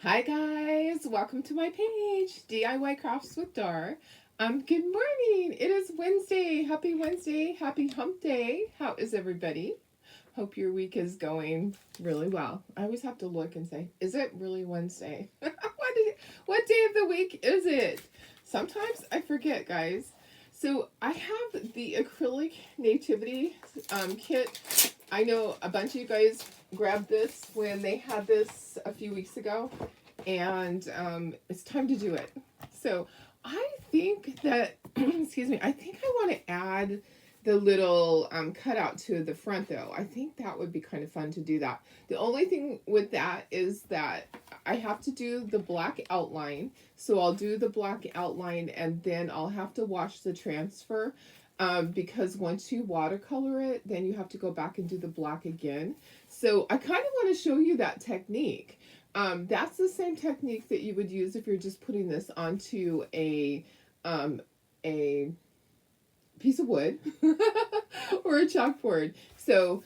Hi guys, welcome to my page, DIY Crafts with Dar. Good morning. It is Wednesday. Happy Wednesday. Happy hump day. How is everybody? Hope your week is going really well. I always have to look and say, is it really Wednesday? What day of the week is it? Sometimes I forget, guys. So I have the Acrylic Nativity kit. I know a bunch of you guys grabbed this when they had this a few weeks ago, and it's time to do it. So I think that, excuse me, I think I want to add the little cutout to the front though. I think that would be kind of fun to do that. The only thing with that is that I have to do the black outline. So I'll do the black outline and then I'll have to wash the transfer. Because once you watercolor it, then you have to go back and do the black again. So I kind of want to show you that technique. That's the same technique that you would use if you're just putting this onto a piece of wood or a chalkboard. So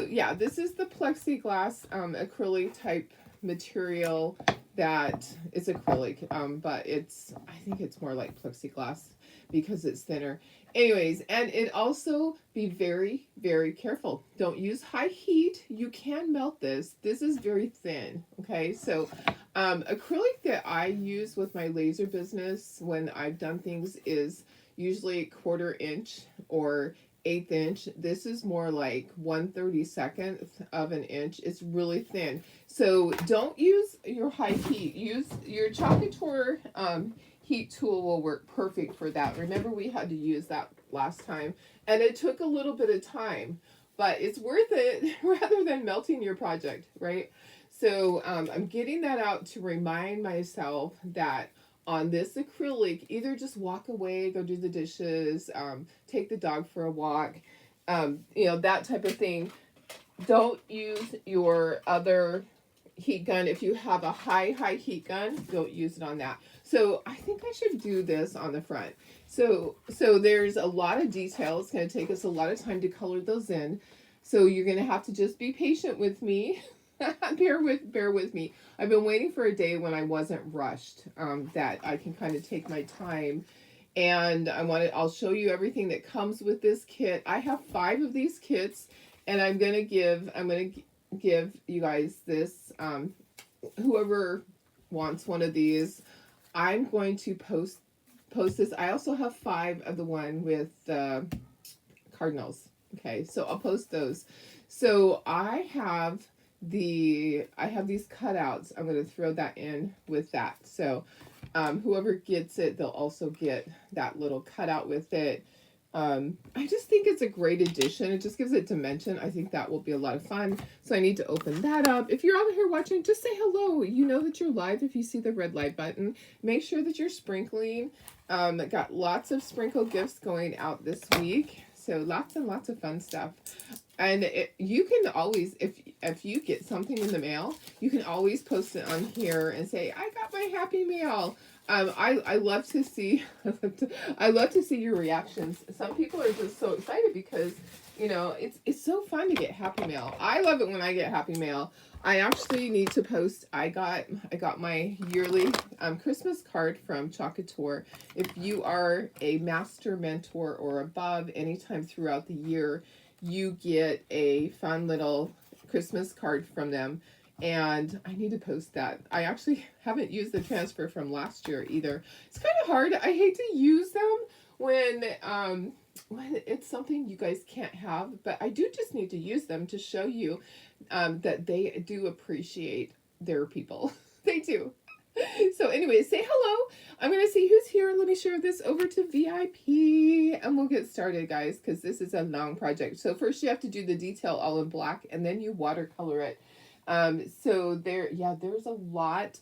yeah, this is the plexiglass acrylic type material that is acrylic, but I think it's more like plexiglass because it's thinner. Anyways, and it also be very, very careful. Don't use high heat. You can melt this. This is very thin. Okay, so acrylic that I use with my laser business when I've done things is usually 1/4 inch or 1/8 inch. This is more like 1/32 of an inch. It's really thin. So don't use your high heat. Use your Chalkator heat tool will work perfect for that. Remember we had to use that last time and it took a little bit of time, but it's worth it rather than melting your project, right? So I'm getting that out to remind myself that on this acrylic, either just walk away, go do the dishes, take the dog for a walk, that type of thing. Don't use your other heat gun. If you have a high heat gun, don't use it on that. So I think I should do this on the front. So there's a lot of detail. It's going to take us a lot of time to color those in. So you're going to have to just be patient with me. bear with me. I've been waiting for a day when I wasn't rushed, that I can kind of take my time. And I'll show you everything that comes with this kit. I have 5 of these kits, and I'm gonna give you guys this. Whoever wants one of these, I'm going to post this. I also have 5 of the one with cardinals. Okay, so I'll post those. So I have these cutouts. I'm going to throw that in with that. So whoever gets it, they'll also get that little cutout with it. I just think it's a great addition. It just gives it dimension. I think that will be a lot of fun. So I need to open that up. If you're out here watching, just say hello. You know that you're live if you see the red light button. Make sure that you're sprinkling. Got lots of sprinkle gifts going out this week. So lots and lots of fun stuff. And you can always, if you get something in the mail, you can always post it on here and say, I got my happy mail. I love to see I love to see your reactions. Some people are just so excited because it's so fun to get happy mail. I love it when I get happy mail. I actually need to post. I got my yearly Christmas card from Chalkator. If you are a master mentor or above, anytime throughout the year, you get a fun little Christmas card from them. And I need to post that. I actually haven't used the transfer from last year either. It's kind of hard. I hate to use them when it's something you guys can't have, but I do just need to use them to show you that they do appreciate their people. They do. So anyway, say hello. I'm going to see who's here. Let me share this over to VIP and we'll get started, guys, because this is a long project. So first you have to do the detail all in black and then you watercolor it. So there's a lot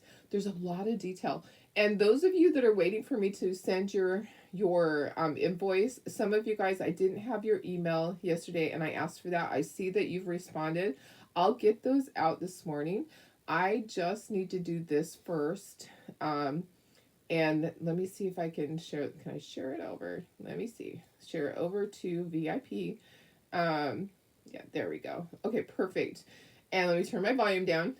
of detail. And those of you that are waiting for me to send your invoice, some of you guys, I didn't have your email yesterday and I asked for that. I see that you've responded. I'll get those out this morning. I just need to do this first. And let me see if I can share. Can I share it over? Let me see. Share it over to VIP. Yeah, there we go. Okay, perfect. And let me turn my volume down.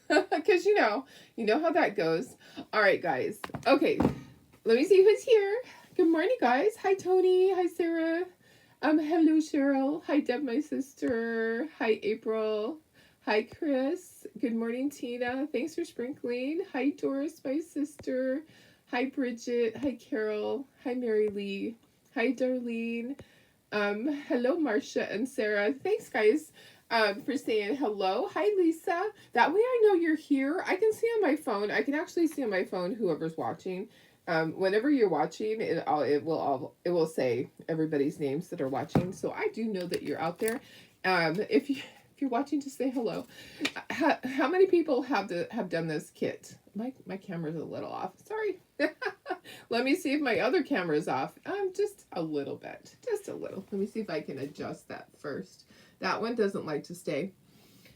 Because you know how that goes. All right, guys. Okay, let me see who's here. Good morning, guys. Hi, Tony. Hi, Sarah. Hello, Cheryl. Hi, Deb, my sister. Hi, April. Hi, Chris. Good morning, Tina. Thanks for sprinkling. Hi, Doris, my sister. Hi, Bridget. Hi, Carol. Hi, Mary Lee. Hi, Darlene. Hello, Marcia and Sarah. Thanks, guys, for saying hello. Hi, Lisa. That way I know you're here. I can see on my phone. I can actually see on my phone whoever's watching. Whenever you're watching, it will say everybody's names that are watching. So I do know that you're out there. If you're watching, just say hello. How many people have done this kit? My camera's a little off. Sorry. Let me see if my other camera is off. Just a little bit. Just a little. Let me see if I can adjust that first. That one doesn't like to stay.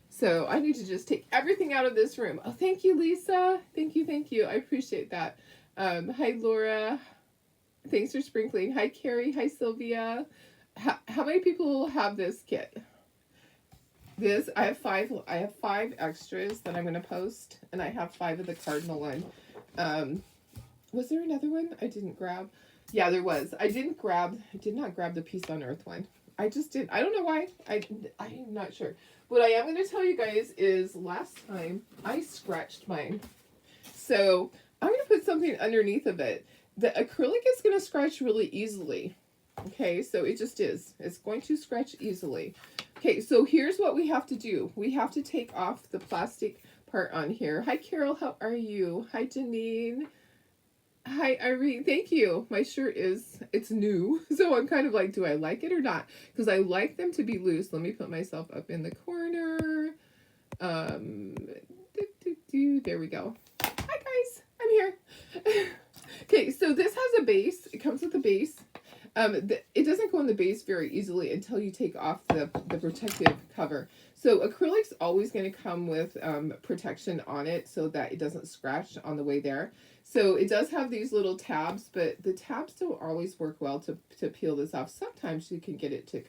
So I need to just take everything out of this room. Oh, thank you, Lisa. Thank you. I appreciate that. Hi, Laura. Thanks for sprinkling. Hi, Carrie. Hi, Sylvia. How many people have this kit? I have five extras that I'm going to post, and I have 5 of the cardinal one. Was there another one I didn't grab? Yeah, there was. I did not grab the Peace on Earth one. I just did. I don't know why. I'm not sure. What I am going to tell you guys is last time I scratched mine. So I'm going to put something underneath of it. The acrylic is going to scratch really easily. Okay, so it just is. It's going to scratch easily. Okay, so here's what we have to do. We have to take off the plastic part on here. Hi, Carol. How are you? Hi, Janine. Hi, Irene. Thank you. My shirt it's new. So I'm kind of like, do I like it or not? Because I like them to be loose. Let me put myself up in the corner. There we go. Hi, guys. I'm here. Okay, so this has a base. It comes with a base. It doesn't go in the base very easily until you take off the protective cover. So acrylic's always going to come with protection on it so that it doesn't scratch on the way there. So it does have these little tabs, but the tabs don't always work well to peel this off. Sometimes you can get it to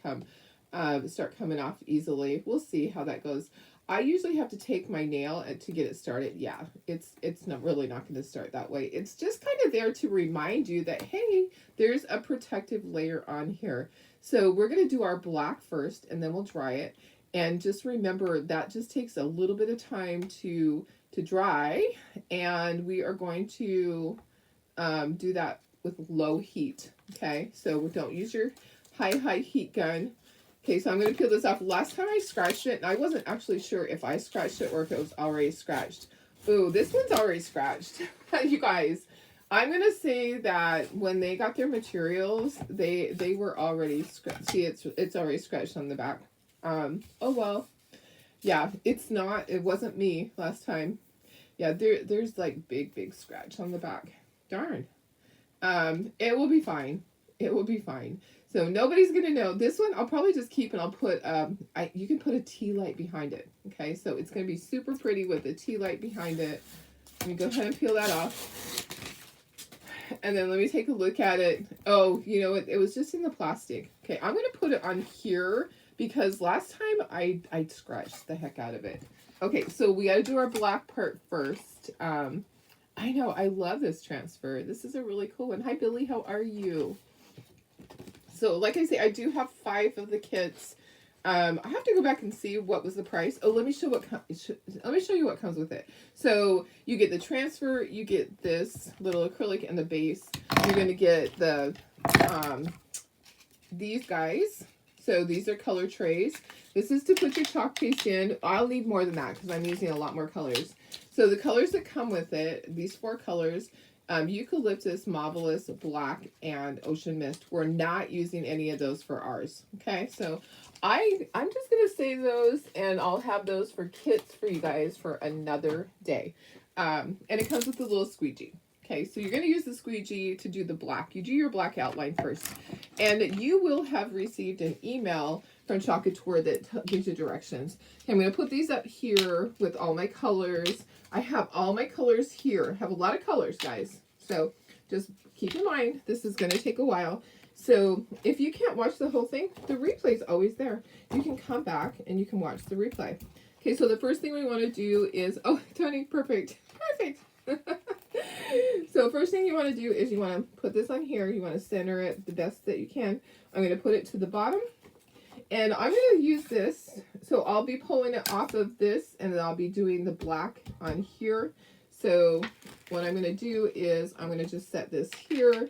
start coming off easily. We'll see how that goes. I usually have to take my nail to get it started. Yeah, it's not going to start that way. It's just kind of there to remind you that, hey, there's a protective layer on here. So we're going to do our black first, and then we'll dry it. And just remember that just takes a little bit of time to dry, and we are going to do that with low heat. Okay, so don't use your high heat gun. Okay, so I'm going to peel this off. Last time I scratched it, and I wasn't actually sure if I scratched it or if it was already scratched. Ooh, this one's already scratched. You guys, I'm going to say that when they got their materials, they were already scratched. See, it's already scratched on the back. Oh, well. Yeah, it wasn't me last time. Yeah, there's like big scratch on the back. Darn. It will be fine. It will be fine. So nobody's going to know. This one I'll probably just keep, and I'll put, you can put a tea light behind it. Okay, so it's going to be super pretty with a tea light behind it. Let me go ahead and peel that off. And then let me take a look at it. Oh, you know what? It was just in the plastic. Okay, I'm going to put it on here because last time I scratched the heck out of it. Okay, so we got to do our black part first. I know, I love this transfer. This is a really cool one. Hi, Billy. How are you? So, like I say, I do have 5 of the kits. I have to go back and see what was the price. Oh, let me show you what comes with it. So you get the transfer, you get this little acrylic and the base. You're going to get the these guys. So these are color trays. This is to put your chalk paste in. I'll need more than that because I'm using a lot more colors. So the colors that come with it, these 4 colors. Eucalyptus, Marvelous, Black, and Ocean Mist. We're not using any of those for ours. Okay, so I'm just going to save those, and I'll have those for kits for you guys for another day. And it comes with a little squeegee. Okay, so you're going to use the squeegee to do the black. You do your black outline first. And you will have received an email from Chalkateur that gives you directions. Okay, I'm going to put these up here with all my colors. I have all my colors here. I have a lot of colors, guys. So just keep in mind, this is going to take a while. So if you can't watch the whole thing, the replay is always there. You can come back and you can watch the replay. Okay, so the first thing we want to do is, oh, Tony, perfect, perfect. So first thing you want to do is you want to put this on here. You want to center it the best that you can. I'm going to put it to the bottom, and I'm going to use this. So I'll be pulling it off of this, and then I'll be doing the black on here. So what I'm going to do is I'm going to just set this here,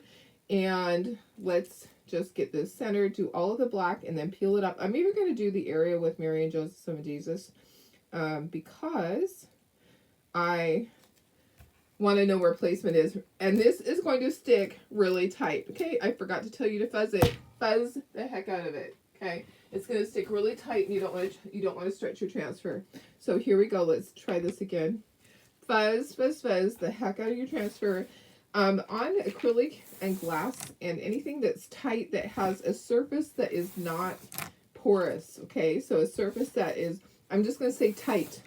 and let's just get this centered, do all of the black, and then peel it up. I'm even going to do the area with Mary and Joseph, Son of Jesus, because I want to know where placement is. And this is going to stick really tight. Okay, I forgot to tell you to fuzz it. Fuzz the heck out of it. Okay, it's going to stick really tight, and you don't want to stretch your transfer. So here we go. Let's try this again. Fuzz, fuzz, fuzz the heck out of your transfer. On acrylic and glass and anything that's tight that has a surface that is not porous, okay? So a surface that is, I'm just going to say tight.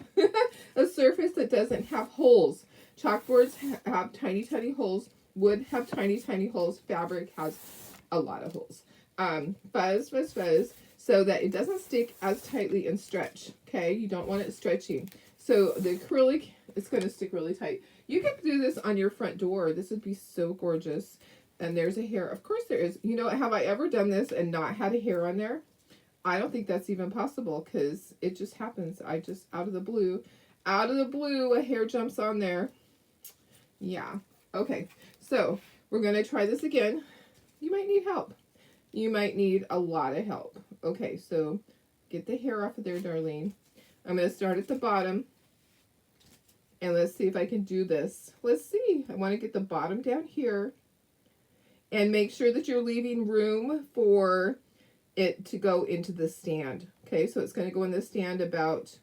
A surface that doesn't have holes. Chalkboards have tiny, tiny holes. Wood have tiny, tiny holes. Fabric has a lot of holes. Fuzz, fuzz, fuzz, so that it doesn't stick as tightly and stretch, okay? You don't want it stretching. So the acrylic is going to stick really tight. You can do this on your front door. This would be so gorgeous. And there's a hair. Of course there is. You know, have I ever done this and not had a hair on there? I don't think that's even possible, because it just happens. I just, out of the blue, a hair jumps on there. Yeah. Okay. So we're going to try this again. You might need help. You might need a lot of help. Okay. So get the hair off of there, Darlene. I'm going to start at the bottom. And let's see if I can do this. Let's see. I want to get the bottom down here. And make sure that you're leaving room for it to go into the stand. Okay, so it's going to go in the stand about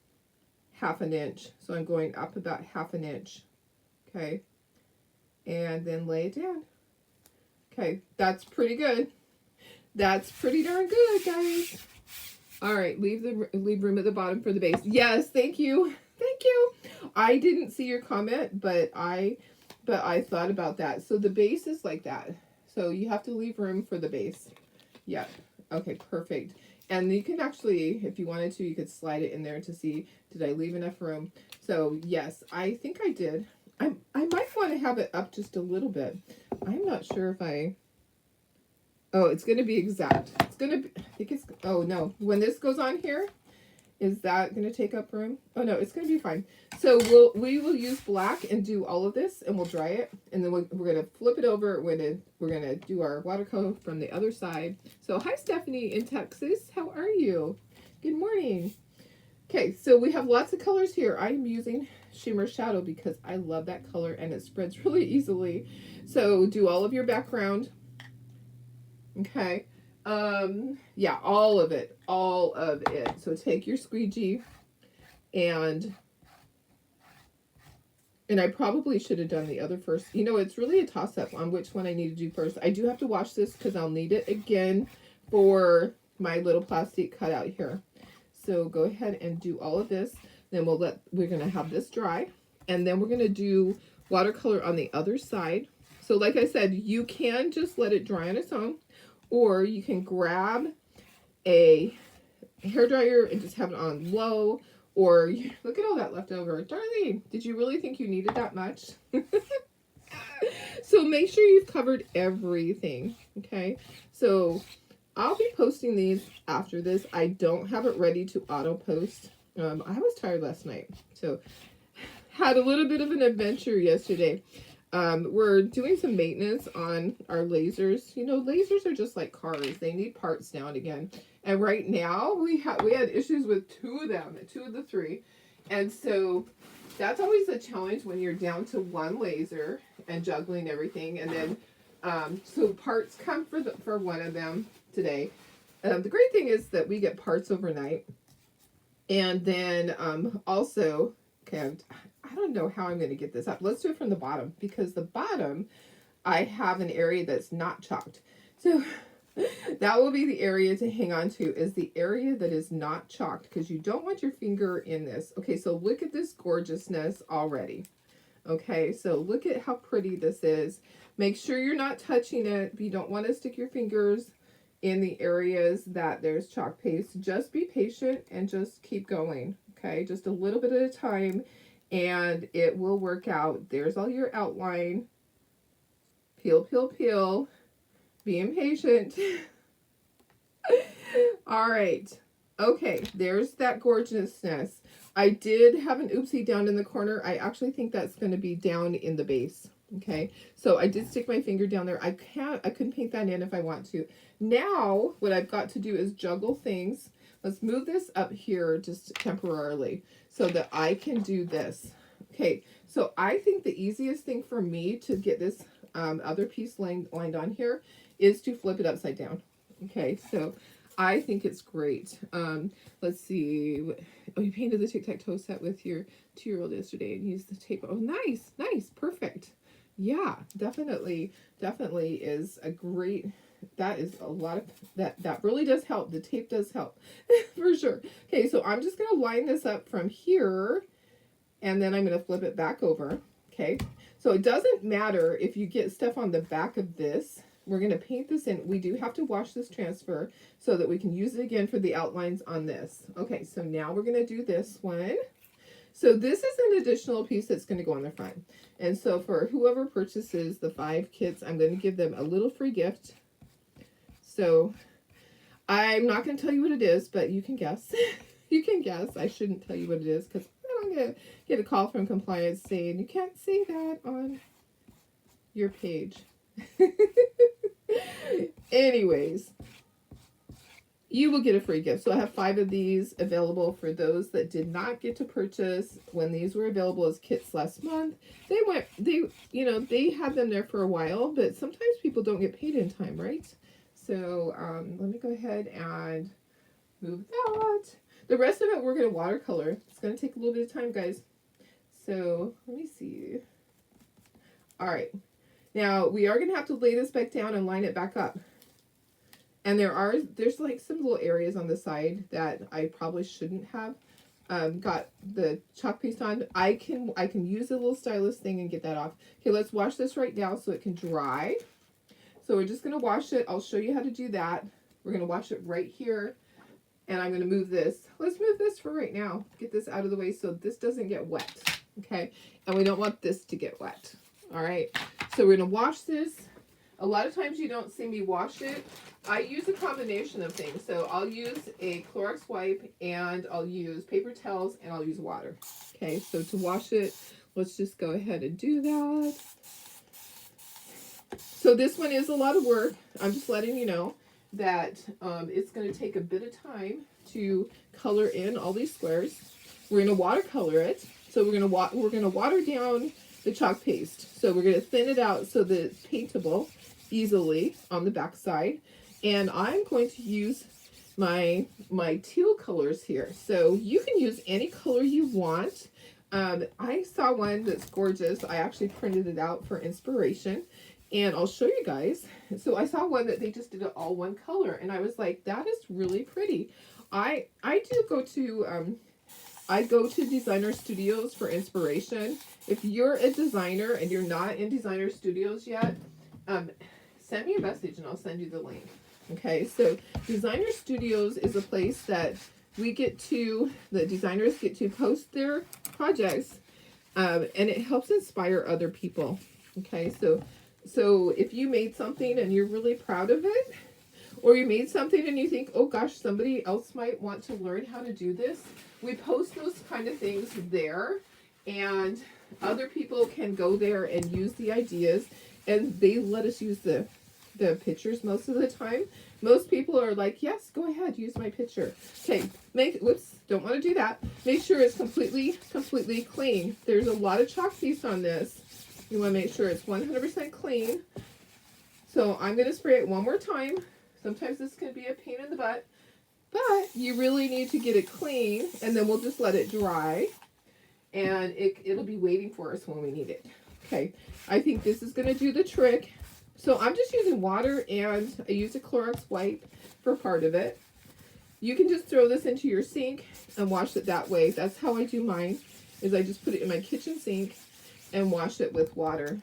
1/2 inch. So I'm going up about 1/2 inch. Okay. And then lay it down. Okay, that's pretty good. That's pretty darn good, guys. All right, leave room at the bottom for the base. Yes, thank you. Thank you. I didn't see your comment, but I thought about that. So the base is like that. So you have to leave room for the base. Yeah. Okay, perfect. And you can actually, if you wanted to, you could slide it in there to see, did I leave enough room? So yes, I think I did. I might want to have it up just a little bit. I'm not sure if oh, it's going to be exact. It's going to be, I think it's, oh no, when this goes on here, is that going to take up room? Oh no, it's going to be fine. So we will use black and do all of this, and we'll dry it, and then we're going to flip it over. We're going to do our watercolor from the other side. So hi Stephanie in Texas, how are you? Good morning. Okay, so we have lots of colors here. I'm using Shimmer Shadow because I love that color and it spreads really easily. So do all of your background. Okay. Yeah, all of it. So take your squeegee and I probably should have done the other first. You know, it's really a toss-up on which one I need to do first. I do have to wash this because I'll need it again for my little plastic cutout here. So go ahead and do all of this. Then we're going to have this dry. And then we're going to do watercolor on the other side. So like I said, you can just let it dry on its own. Or you can grab a hairdryer and just have it on low. Or look at all that left over. Darlene, did you really think you needed that much? So make sure you've covered everything. Okay. So I'll be posting these after this. I don't have it ready to auto post. I was tired last night. So had a little bit of an adventure yesterday. We're doing some maintenance on our lasers. You know, lasers are just like cars. They need parts now and again. And right now we had issues with two of the three. And so that's always a challenge when you're down to one laser and juggling everything. And then, so parts come for one of them today. The great thing is that we get parts overnight. And then, also, okay, I don't know how I'm going to get this up. Let's do it from the bottom, because the bottom, I have an area that's not chalked. So that will be the area to hang on to, is the area that is not chalked, because you don't want your finger in this. Okay, so look at this gorgeousness already. Okay, so look at how pretty this is. Make sure you're not touching it. You don't want to stick your fingers in the areas that there's chalk paste. Just be patient and just keep going. okay? Just a little bit at a time, and it will work out. There's all your outline. Peel, peel, peel. Be impatient. All right. Okay, there's that gorgeousness. I did have an oopsie down in the corner. I actually think that's going to be down in the base. Okay, so I did stick my finger down there. I couldn't paint that in if I want to. Now, what I've got to do is juggle things. Let's move this up here just temporarily so that I can do this. Okay, so I think the easiest thing for me to get this other piece lined on here is to flip it upside down. Okay, so I think it's great. Let's see. Oh, you painted the tic-tac-toe set with your 2-year-old yesterday and used the tape. Oh, nice, nice, perfect. Yeah, definitely is a great, that is a lot of, that really does help. The tape does help for sure. Okay, so I'm just going to line this up from here, and then I'm going to flip it back over. Okay, so it doesn't matter if you get stuff on the back of this. We're going to paint this in. We do have to wash this transfer so that we can use it again for the outlines on this. Okay, so now we're going to do this one. So this is an additional piece that's going to go on the front. And so for whoever purchases the 5 kits, I'm going to give them a little free gift. So I'm not going to tell you what it is, but you can guess. You can guess. I shouldn't tell you what it is because I'm going to get a call from compliance saying you can't say that on your page. Anyways, you will get a free gift. So I have 5 of these available for those that did not get to purchase when these were available as kits last month. They had them there for a while, but sometimes people don't get paid in time, right? So let me go ahead and move that. The rest of it we're going to watercolor. It's going to take a little bit of time, guys. So let me see. All right. Now we are going to have to lay this back down and line it back up. And there's like some little areas on the side that I probably shouldn't have got the chalk paste on. I can use a little stylus thing and get that off. Okay, let's wash this right now so it can dry. So we're just going to wash it. I'll show you how to do that. We're going to wash it right here. And I'm going to move this. Let's move this for right now. Get this out of the way so this doesn't get wet. Okay, and we don't want this to get wet. All right, so we're going to wash this. A lot of times you don't see me wash it. I use a combination of things. So I'll use a Clorox wipe, and I'll use paper towels, and I'll use water. Okay, so to wash it, let's just go ahead and do that. So this one is a lot of work. I'm just letting you know that it's going to take a bit of time to color in all these squares. We're going to watercolor it. So we're going to water down the chalk paste. So we're going to thin it out so that it's paintable easily on the back side. And I'm going to use my teal colors here. So you can use any color you want. I saw one that's gorgeous. I actually printed it out for inspiration. And I'll show you guys. So I saw one that they just did it all one color. And I was like, that is really pretty. I do go to... I go to designer studios for inspiration. If you're a designer and you're not in designer studios yet, send me a message and I'll send you the link. Okay, so designer studios is a place that the designers get to post their projects, and it helps inspire other people. Okay, so if you made something and you're really proud of it, or you made something and you think, oh gosh, somebody else might want to learn how to do this, we post those kind of things there, and other people can go there and use the ideas, and they let us use the pictures most of the time. Most people are like, yes, go ahead, use my picture. Okay, don't want to do that. Make sure it's completely clean. There's a lot of chalk piece on this. You want to make sure it's 100% clean. So I'm going to spray it one more time. Sometimes this can be a pain in the butt, but you really need to get it clean, and then we'll just let it dry, and it'll be waiting for us when we need it. Okay, I think this is going to do the trick. So I'm just using water, and I use a Clorox wipe for part of it. You can just throw this into your sink and wash it that way. That's how I do mine, is I just put it in my kitchen sink and wash it with water.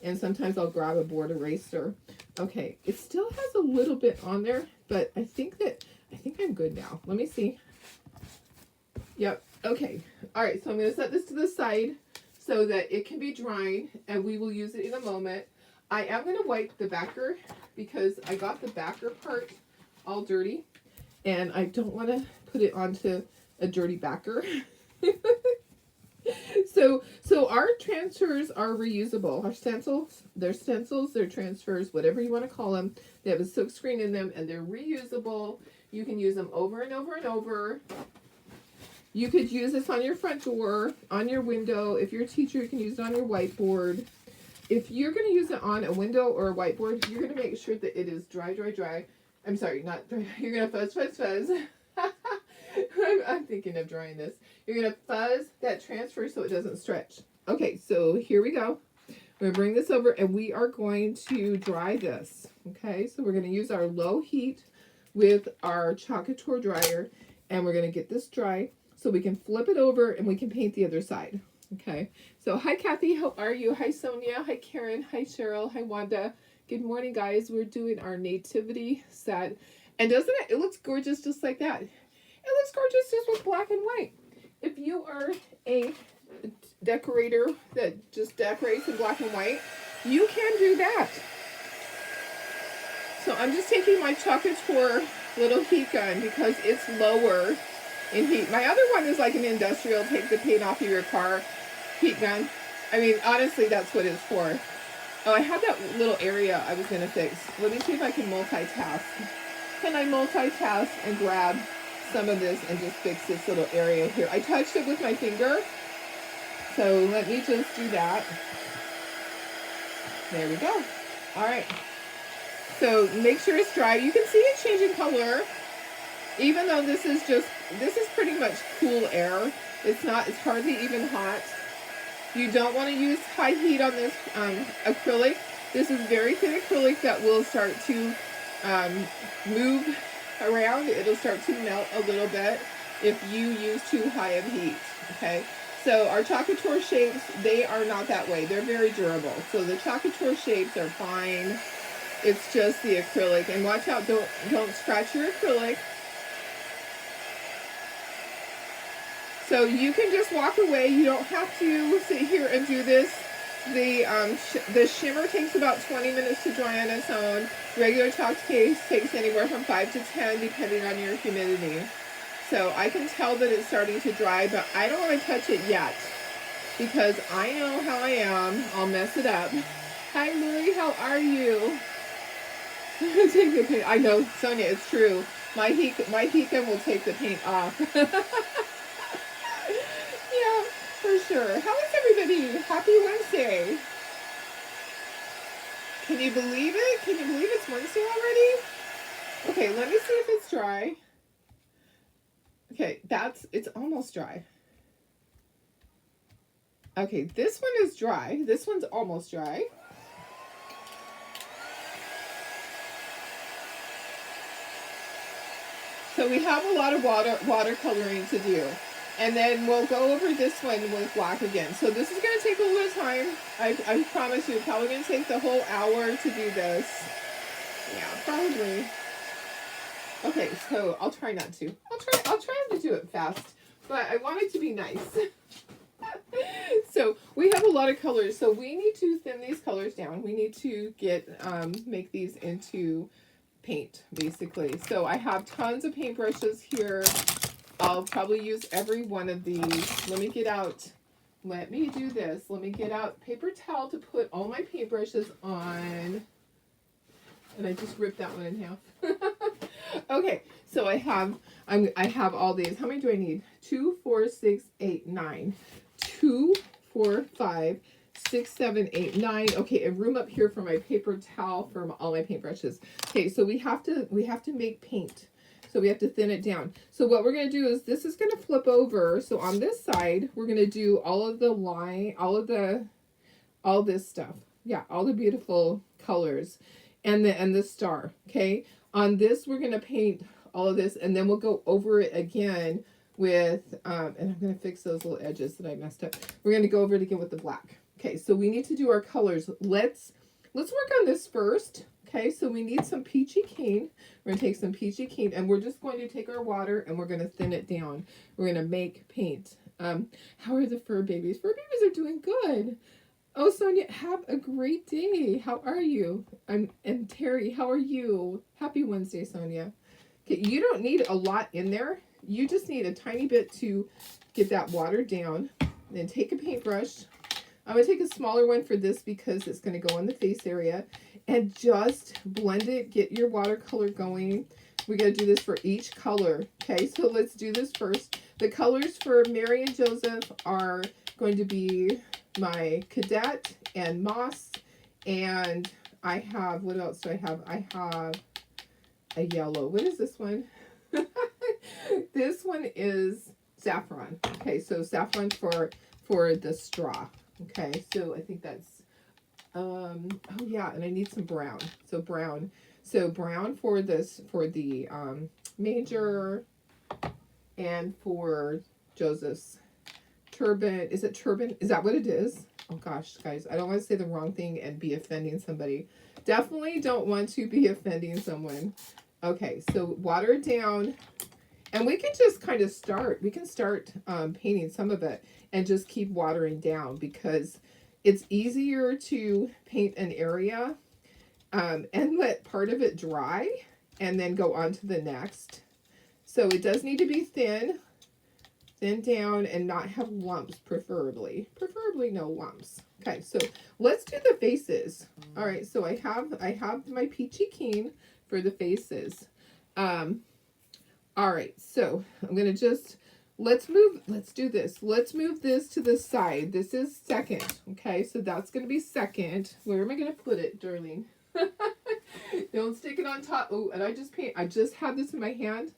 And sometimes I'll grab a board eraser. Okay, it still has a little bit on there, but I think I'm good now. Let me see. Yep, Okay, all right, so I'm going to set this to the side so that it can be drying, and we will use it in a moment. I am going to wipe the backer because I got the backer part all dirty, and I don't want to put it onto a dirty backer. So our transfers are reusable. Our stencils, they're transfers, whatever you want to call them. They have a silk screen in them, and they're reusable. You can use them over and over and over. You could use this on your front door, on your window. If you're a teacher, you can use it on your whiteboard. If you're going to use it on a window or a whiteboard, you're going to make sure that it is dry, dry, dry. I'm sorry, not dry. You're going to fuzz, fuzz, fuzz. I'm thinking of drying this. You're going to fuzz that transfer so it doesn't stretch. Okay, so here we go. We're going to bring this over, and we are going to dry this. Okay, so we're going to use our low heat with our Chocateur dryer, and we're going to get this dry so we can flip it over and we can paint the other side. Okay, so hi Kathy, how are you? Hi Sonia, hi Karen, hi Cheryl, hi Wanda. Good morning, guys. We're doing our nativity set, and doesn't it? It looks gorgeous just like that. It looks gorgeous just with black and white. If you are a decorator that just decorates in black and white, you can do that. So I'm just taking my Chocateur little heat gun because it's lower in heat. My other one is like an industrial, take the paint off of your car heat gun. I mean, honestly, that's what it's for. Oh, I had that little area I was going to fix. Let me see if I can multitask. Can I multitask and grab some of this and just fix this little area here? I touched it with my finger. So let me just do that. There we go. All right. So make sure it's dry. You can see it changing color. Even though this is pretty much cool air. It's hardly even hot. You don't want to use high heat on this acrylic. This is very thin acrylic that will start to move around. It'll start to melt a little bit if you use too high of heat, okay? So our Chocateur shapes, they are not that way. They're very durable. So the Chocateur shapes are fine. It's just the acrylic. And watch out, don't scratch your acrylic. So you can just walk away. You don't have to sit here and do this. The shimmer takes about 20 minutes to dry on its own. Regular chalk case takes anywhere from 5 to 10 depending on your humidity. So I can tell that it's starting to dry, but I don't want to touch it yet because I know how I am. I'll mess it up. Hi Lori, how are you? Take the paint. I know, Sonia, it's true. My heat gun will take the paint off. Yeah, for sure. How is everybody? Happy Wednesday. Can you believe it? Can you believe it's Wednesday already? Okay, let me see if it's dry. Okay, it's almost dry. Okay, this one is dry. This one's almost dry. So we have a lot of watercoloring to do. And then we'll go over this one with black again. So this is going to take a little time. I promise you, it's probably going to take the whole hour to do this. Yeah, probably. Okay, so I'll try not to. I'll try to do it fast, but I want it to be nice. So we have a lot of colors. So we need to thin these colors down. We need to make these into paint, basically. So I have tons of paintbrushes here. I'll probably use every one of these. Let me do this. Let me get out paper towel to put all my paintbrushes on. And I just ripped that one in half. Okay, so I have all these. How many do I need? 2, 4, 6, 8, 9. 2, 4, 5, 6, 7, 8, 9. Okay, a room up here for my paper towel for all my paintbrushes. Okay, so we have to make paint. So we have to thin it down. So what we're going to do is this is going to flip over. So on this side, we're going to do all of the line, all this stuff. Yeah, all the beautiful colors and the star. Okay. On this, we're going to paint all of this, and then we'll go over it again with, and I'm going to fix those little edges that I messed up. We're going to go over it again with the black. Okay. So we need to do our colors. Let's work on this first. Okay, so we need some peachy keen. We're going to take some peachy keen, and we're just going to take our water and we're going to thin it down. We're going to make paint. How are the fur babies? Fur babies are doing good. Oh, Sonia, have a great day. How are you? And Terry, how are you? Happy Wednesday, Sonia. Okay, you don't need a lot in there. You just need a tiny bit to get that water down. Then take a paintbrush. I'm going to take a smaller one for this because it's going to go on the face area. And just blend it. Get your watercolor going. We got to do this for each color. Okay, so let's do this first. The colors for Mary and Joseph are going to be my Cadet and Moss. And I have, what else do I have? I have a yellow. What is this one? This one is saffron. Okay, so saffron for the straw. Okay, so I think that's oh yeah, and I need some brown. So brown. So brown for this, for the major, and for Joseph's turban. Is it turban? Is that what it is? Oh gosh, guys, I don't want to say the wrong thing and be offending somebody. Definitely don't want to be offending someone. Okay, so water it down. And we can just kind of start. We can start painting some of it and just keep watering down because it's easier to paint an area and let part of it dry and then go on to the next. So it does need to be thin down, and not have lumps, preferably no lumps. Okay, so let's do the faces. All right, so I have my peachy keen for the faces. All right, so I'm gonna just let's do this. Let's move this to the side. This is second. Okay, so that's gonna be second. Where am I gonna put it, darling? Don't stick it on top. Oh, and I just had this in my hand.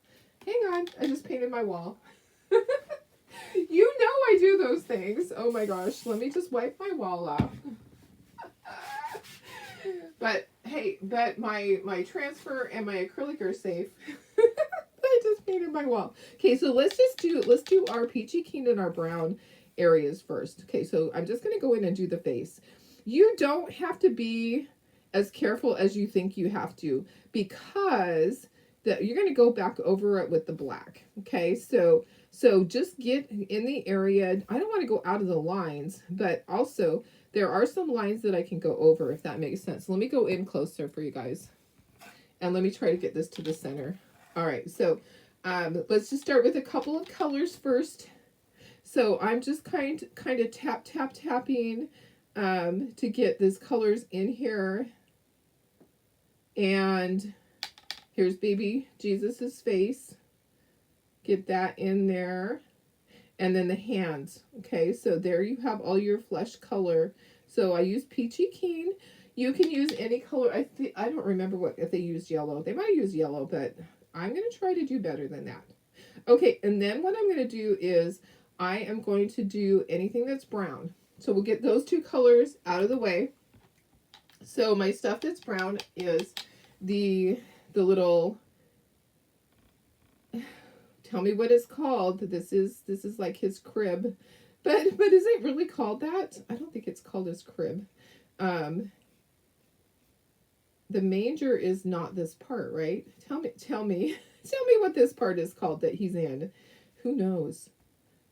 Hang on, I just painted my wall. You know I do those things. Oh my gosh, let me just wipe my wall off. But hey, but my transfer and my acrylic are safe. I just painted my wall. Okay, so let's do our peachy keen and our brown areas first. Okay, so I'm just gonna go in and do the face. You don't have to be as careful as you think you have to, because you're gonna go back over it with the black. Okay, so just get in the area. I don't want to go out of the lines, but also there are some lines that I can go over, if that makes sense. Let me go in closer for you guys, and let me try to get this to the center. All right, so let's just start with a couple of colors first. So I'm just kind of tapping to get these colors in here. And here's baby Jesus's face. Get that in there. And then the hands. Okay, so there you have all your flesh color. So I use peachy keen. You can use any color. I don't remember if they used yellow. They might have used yellow, but I'm going to try to do better than that. Okay, and then what I'm going to do is I am going to do anything that's brown. So we'll get those two colors out of the way. So my stuff that's brown is the little, tell me what it's called. This is like his crib. But is it really called that? I don't think it's called his crib. The manger is not this part, right? Tell me what this part is called that he's in. Who knows?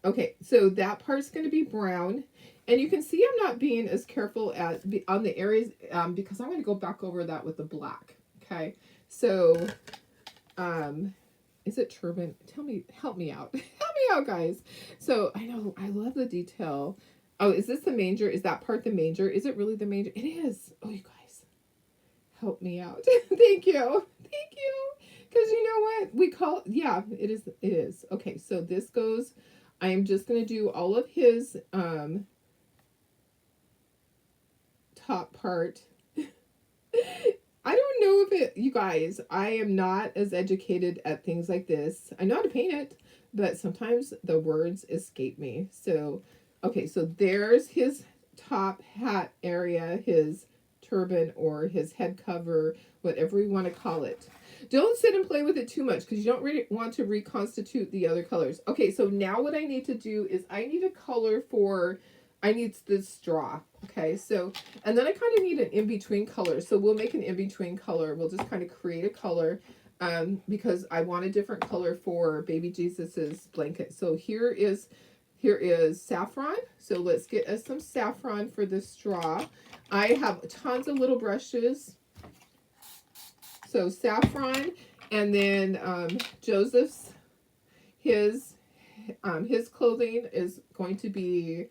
Okay, so that part's going to be brown. And you can see I'm not being as careful on the areas because I'm going to go back over that with the black. Okay, so is it turban? Help me out. Help me out, guys. So I know, I love the detail. Oh, is this the manger? Is that part the manger? Is it really the manger? It is. Oh, you guys. Help me out. Thank you. Because you know what? Yeah, it is. Okay, so this goes, I am just going to do all of his top part. I don't know you guys, I am not as educated at things like this. I know how to paint it, but sometimes the words escape me. So, okay, so there's his top hat area, his turban or his head cover, whatever you want to call it. Don't sit and play with it too much because you don't really want to reconstitute the other colors. Okay, so now what I need to do is I need a color for I need this straw. Okay, so, and then I kind of need an in-between color. So we'll make an in-between color. We'll just kind of create a color because I want a different color for baby Jesus's blanket. So here is saffron. So let's get us some saffron for the straw. I have tons of little brushes. So saffron, and then Joseph's, his clothing is going to be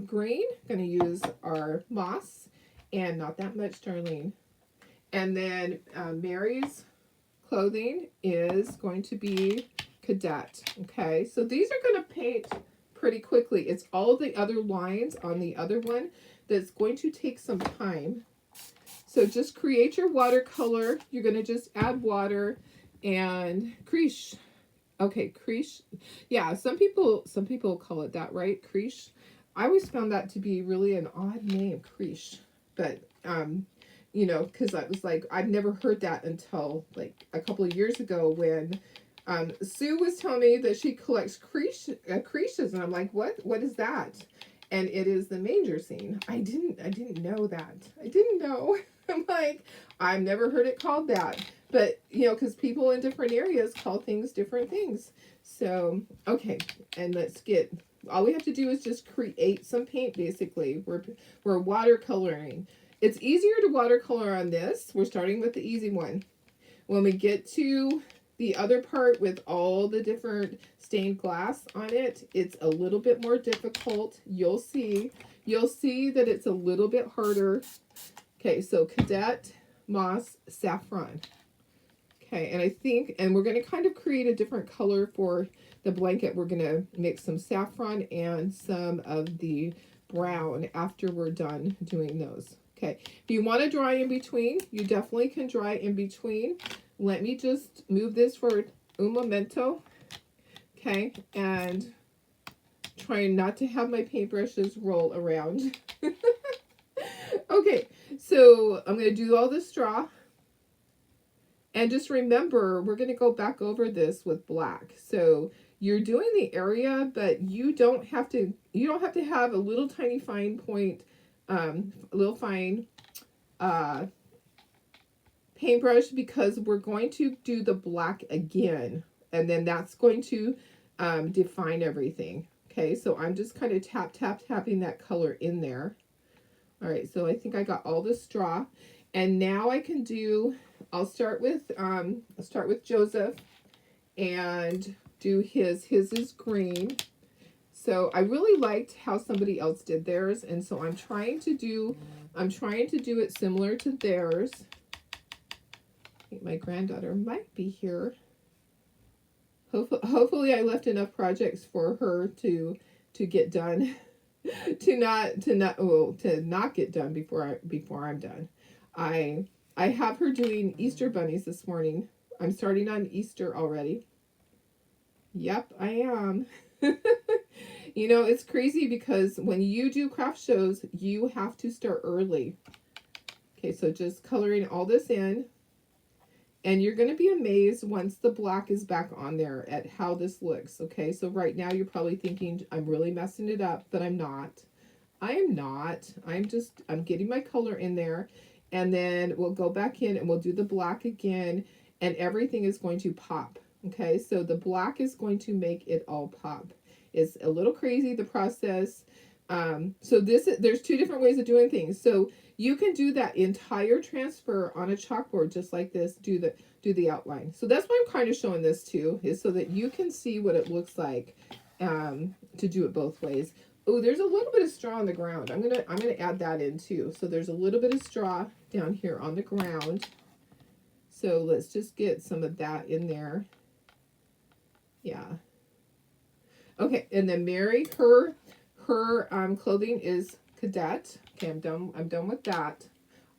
green. Going to use our moss, and not that much, Darlene. And then Mary's clothing is going to be cadet. Okay, so these are going to paint pretty quickly. It's all the other lines on the other one that's going to take some time. So just create your watercolor. You're going to just add water and crease. Okay, crease. Yeah, some people call it that, right? Crease. I always found that to be really an odd name, crease. But you know, because I was like, I've never heard that until like a couple of years ago when Sue was telling me that she collects creases, and I'm like, what is that? And it is the manger scene. I didn't know that. I didn't know. I'm like, I've never heard it called that. But, you know, because people in different areas call things different things. So, okay, and let's get, all we have to do is just create some paint, basically. We're watercoloring. It's easier to watercolor on this. We're starting with the easy one. When we get to the other part with all the different stained glass on it, it's a little bit more difficult. You'll see that it's a little bit harder. Okay, so cadet, moss, saffron. Okay, and I think, and we're going to kind of create a different color for the blanket. We're going to mix some saffron and some of the brown after we're done doing those. Okay, if you want to dry in between, you definitely can dry in between. Let me just move this for un momento. Okay, and trying not to have my paintbrushes roll around. Okay, so I'm going to do all the straw. And just remember, we're going to go back over this with black. So you're doing the area, but you don't have to have a little tiny fine point, a little fine paintbrush, because we're going to do the black again. And then that's going to define everything. Okay, so I'm just kind of tapping that color in there. All right, so I think I got all the straw. And now I can do, I'll start with Joseph and do his is green. So I really liked how somebody else did theirs, and so I'm trying to do it similar to theirs. I think my granddaughter might be here. Hopefully I left enough projects for her to get done. to not get done before I'm done. I have her doing Easter bunnies this morning. I'm starting on Easter already. Yep, I am. You know, it's crazy because when you do craft shows, you have to start early. Okay, so just coloring all this in. And you're going to be amazed once the black is back on there at how this looks. Okay, so right now you're probably thinking, I'm really messing it up, but I'm not. I am not. I'm getting my color in there. And then we'll go back in and we'll do the black again. And everything is going to pop. Okay, so the black is going to make it all pop. It's a little crazy, the process. So there's two different ways of doing things. So you can do that entire transfer on a chalkboard just like this, do the outline. So that's why I'm kind of showing this too, is so that you can see what it looks like to do it both ways. Oh, there's a little bit of straw on the ground. I'm gonna add that in too. So there's a little bit of straw down here on the ground. So let's just get some of that in there. Yeah. Okay, and then Mary, her clothing is cadet. Okay, I'm done with that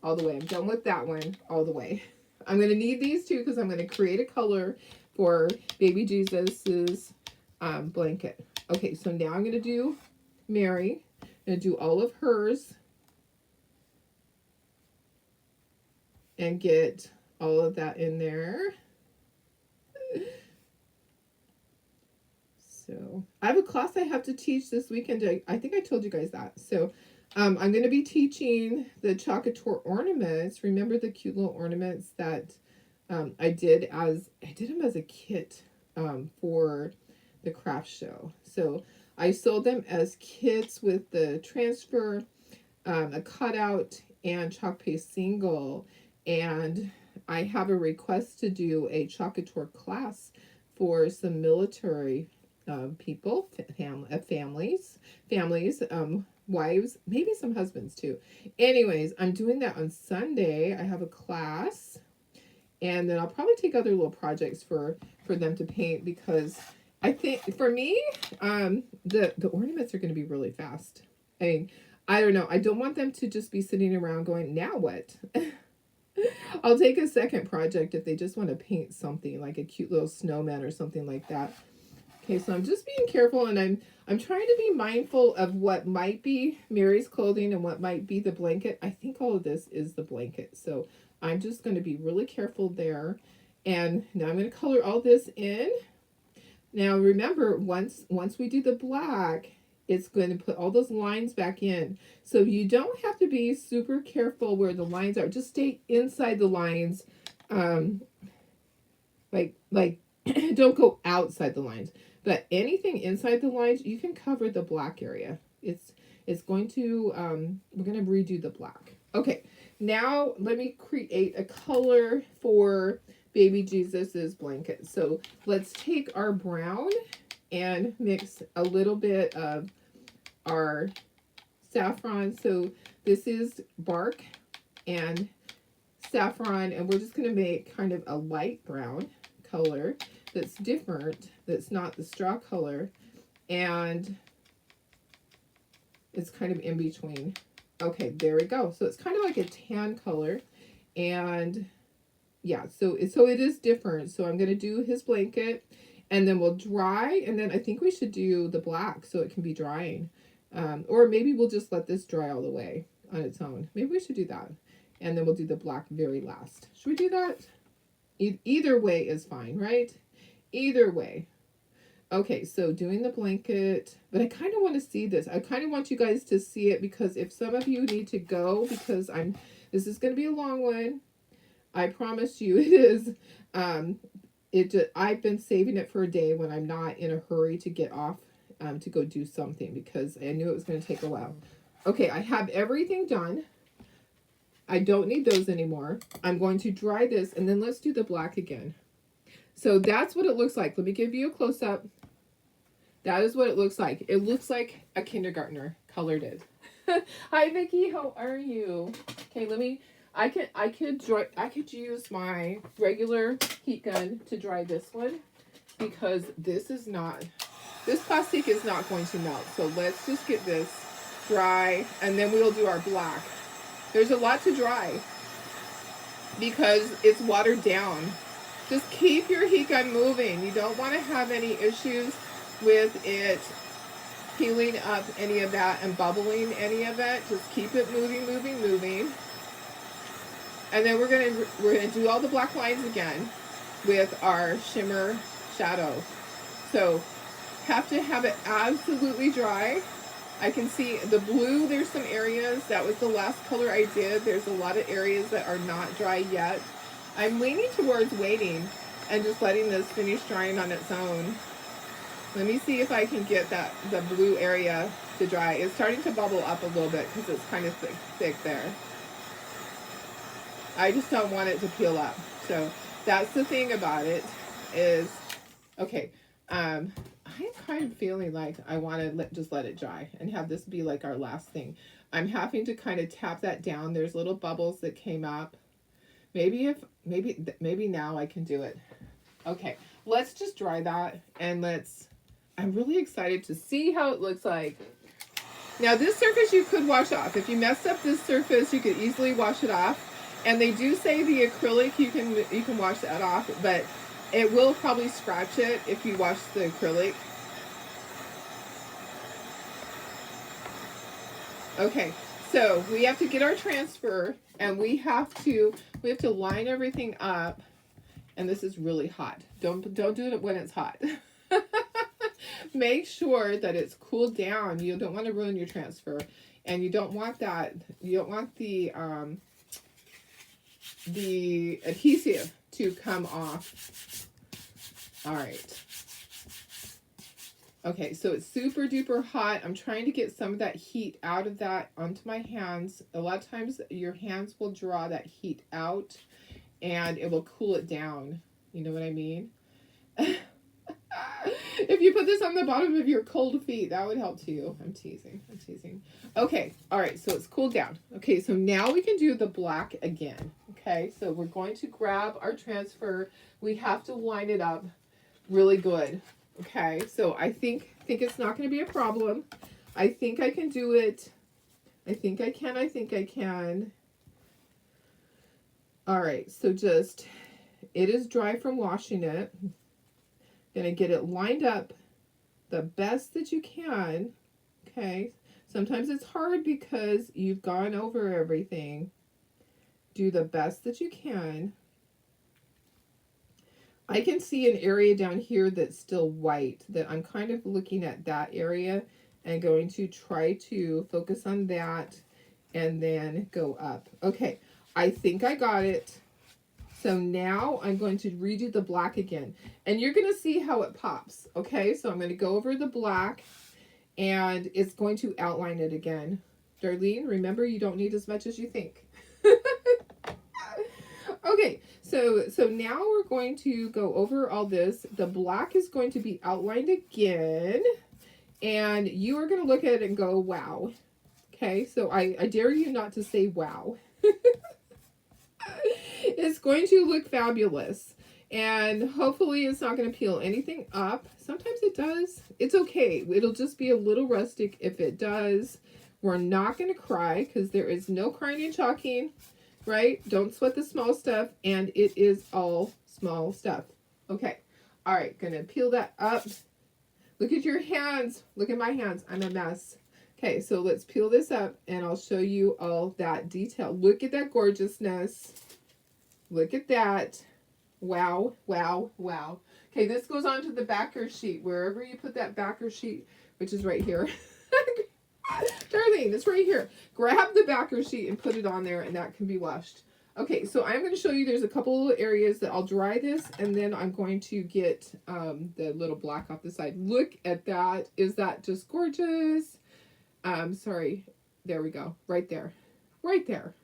all the way. I'm done with that one all the way. I'm going to need these two because I'm going to create a color for baby Jesus's blanket. Okay, so now I'm going to do Mary. I'm going to do all of hers and get all of that in there. So I have a class I have to teach this weekend. I think I told you guys that. So I'm going to be teaching the Chocator ornaments. Remember the cute little ornaments that I did them as a kit for the craft show. So I sold them as kits with the transfer, a cutout, and chalk paste single. And I have a request to do a Chocator class for some military people, families, wives, maybe some husbands too. Anyways, I'm doing that on Sunday. I have a class, and then I'll probably take other little projects for them to paint, because I think for me, the ornaments are going to be really fast. I mean, I don't know. I don't want them to just be sitting around going, now what? I'll take a second project if they just want to paint something like a cute little snowman or something like that. Okay, so I'm just being careful, and I'm trying to be mindful of what might be Mary's clothing and what might be the blanket. I think all of this is the blanket, so I'm just going to be really careful there. And now I'm going to color all this in. Now remember, once we do the black, it's going to put all those lines back in. So you don't have to be super careful where the lines are. Just stay inside the lines. Like don't go outside the lines. But anything inside the lines, you can cover the black area. It's going to, we're going to redo the black. Okay, now let me create a color for baby Jesus's blanket. So let's take our brown and mix a little bit of our saffron. So this is bark and saffron, and we're just going to make kind of a light brown color that's different, that's not the straw color, and it's kind of in between. Okay, there we go. So it's kind of like a tan color, and yeah, so it is different. So I'm going to do his blanket, and then we'll dry, and then I think we should do the black so it can be drying. Or maybe we'll just let this dry all the way on its own. Maybe we should do that. And then we'll do the black very last. Should we do that? Either way is fine, right? Either way. Okay, so doing the blanket, but I kind of want to see this. I kind of want you guys to see it, because if some of you need to go, because this is going to be a long one. I promise you it is. I've been saving it for a day when I'm not in a hurry to get off to go do something, because I knew it was going to take a while. Okay, I have everything done. I don't need those anymore. I'm going to dry this, and then let's do the black again. So that's what it looks like. Let me give you a close-up. That is what it looks like. It looks like a kindergartner colored it. Hi, Vicki. How are you? Okay, I could use my regular heat gun to dry this one, because this plastic is not going to melt. So let's just get this dry, and then we'll do our black. There's a lot to dry because it's watered down. Just keep your heat gun moving. You don't want to have any issues with it peeling up any of that and bubbling any of it. Just keep it moving, moving, moving. And then we're gonna do all the black lines again with our shimmer shadow. So have to have it absolutely dry. I can see the blue, there's some areas, that was the last color I did. There's a lot of areas that are not dry yet. I'm leaning towards waiting and just letting this finish drying on its own. Let me see if I can get the blue area to dry. It's starting to bubble up a little bit because it's kind of thick there. I just don't want it to peel up. So that's the thing about it is, okay, I'm kind of feeling like I want to just let it dry and have this be like our last thing. I'm having to kind of tap that down. There's little bubbles that came up. Maybe now I can do it. Okay, let's just dry that, and I'm really excited to see how it looks like. Now this surface you could wash off. If you messed up this surface, you could easily wash it off. And they do say the acrylic, you can wash that off, but it will probably scratch it if you wash the acrylic. Okay, so we have to get our transfer, and we have to line everything up. And this is really hot. Don't do it when it's hot. Make sure that it's cooled down. You don't want to ruin your transfer. And you don't want that, you don't want the adhesive to come off. All right. Okay, so it's super duper hot. I'm trying to get some of that heat out of that onto my hands. A lot of times your hands will draw that heat out and it will cool it down. You know what I mean? If you put this on the bottom of your cold feet, that would help too. I'm teasing. I'm teasing. Okay. All right. So it's cooled down. Okay. So now we can do the black again. Okay. So we're going to grab our transfer. We have to line it up really good. Okay. So I think it's not going to be a problem. I think I can do it. I think I can. I think I can. All right. So just, it is dry from washing it. Gonna get it lined up the best that you can. Okay, sometimes it's hard because you've gone over everything. Do the best that you can. I can see an area down here that's still white, that I'm kind of looking at that area and going to try to focus on that and then go up. Okay, I think I got it. So now I'm going to redo the black again. And you're going to see how it pops. Okay, so I'm going to go over the black and it's going to outline it again. Darlene, remember you don't need as much as you think. Okay, so now we're going to go over all this. The black is going to be outlined again. And you are going to look at it and go, wow. Okay, so I dare you not to say wow. It's going to look fabulous. And hopefully it's not going to peel anything up. Sometimes it does. It's okay. It'll just be a little rustic if it does. We're not going to cry because there is no crying and chalking, right? Don't sweat the small stuff. And it is all small stuff. Okay. All right. Going to peel that up. Look at your hands. Look at my hands. I'm a mess. Okay. So let's peel this up and I'll show you all that detail. Look at that gorgeousness. Look at that. Wow, wow, wow. Okay, this goes on to the backer sheet. Wherever you put that backer sheet, which is right here. Darlene, it's right here. Grab the backer sheet and put it on there, and that can be washed. Okay, so I'm going to show you there's a couple little areas that I'll dry this, and then I'm going to get the little black off the side. Look at that. Is that just gorgeous? Sorry. There we go. Right there. Right there.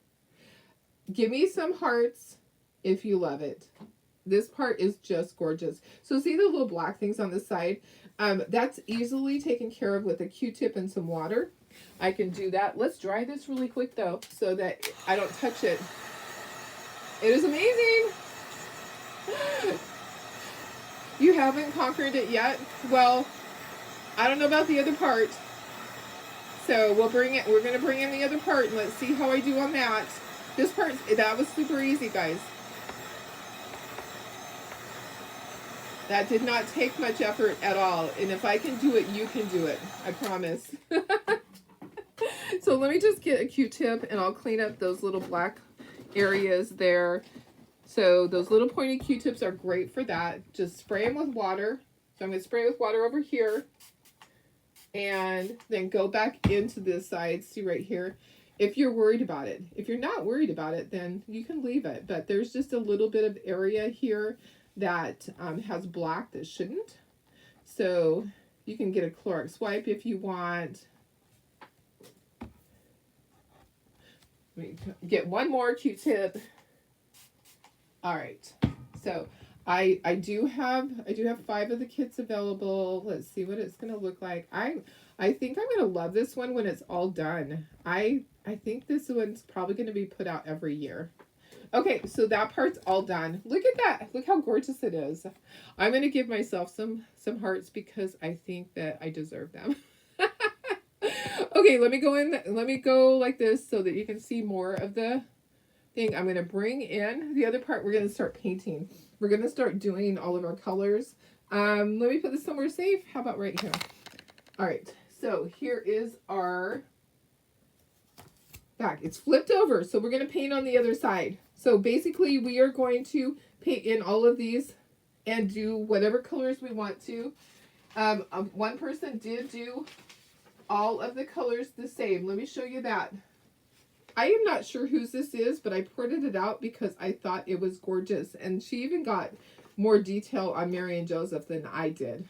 Give me some hearts if you love it. This part is just gorgeous. So see the little black things on the side? That's easily taken care of with a Q-tip and some water. I can do that. Let's dry this really quick though, so that I don't touch it. It is amazing. You haven't conquered it yet? Well, I don't know about the other part. So we're going to bring in the other part and let's see how I do on that. This part, that was super easy, guys. That did not take much effort at all. And if I can do it, you can do it. I promise. So let me just get a Q-tip and I'll clean up those little black areas there. So those little pointy Q-tips are great for that. Just spray them with water. So I'm going to spray with water over here. And then go back into this side. See right here. If you're worried about it. If you're not worried about it, then you can leave it. But there's just a little bit of area here that has black that shouldn't. So you can get a Clorox wipe if you want. Let me get one more Q-tip. All right. So I do have 5 of the kits available. Let's see what it's gonna look like. I think I'm gonna love this one when it's all done. I think this one's probably gonna be put out every year. Okay, so that part's all done. Look at that. Look how gorgeous it is. I'm going to give myself some hearts because I think that I deserve them. Okay, let me go like this so that you can see more of the thing. I'm going to bring in the other part. We're going to start painting. We're going to start doing all of our colors. Let me put this somewhere safe. How about right here? All right, so here is our back. It's flipped over, so we're going to paint on the other side. So basically we are going to paint in all of these and do whatever colors we want to. One person did do all of the colors the same. Let me show you that. I am not sure whose this is, but I printed it out because I thought it was gorgeous. And she even got more detail on Mary and Joseph than I did.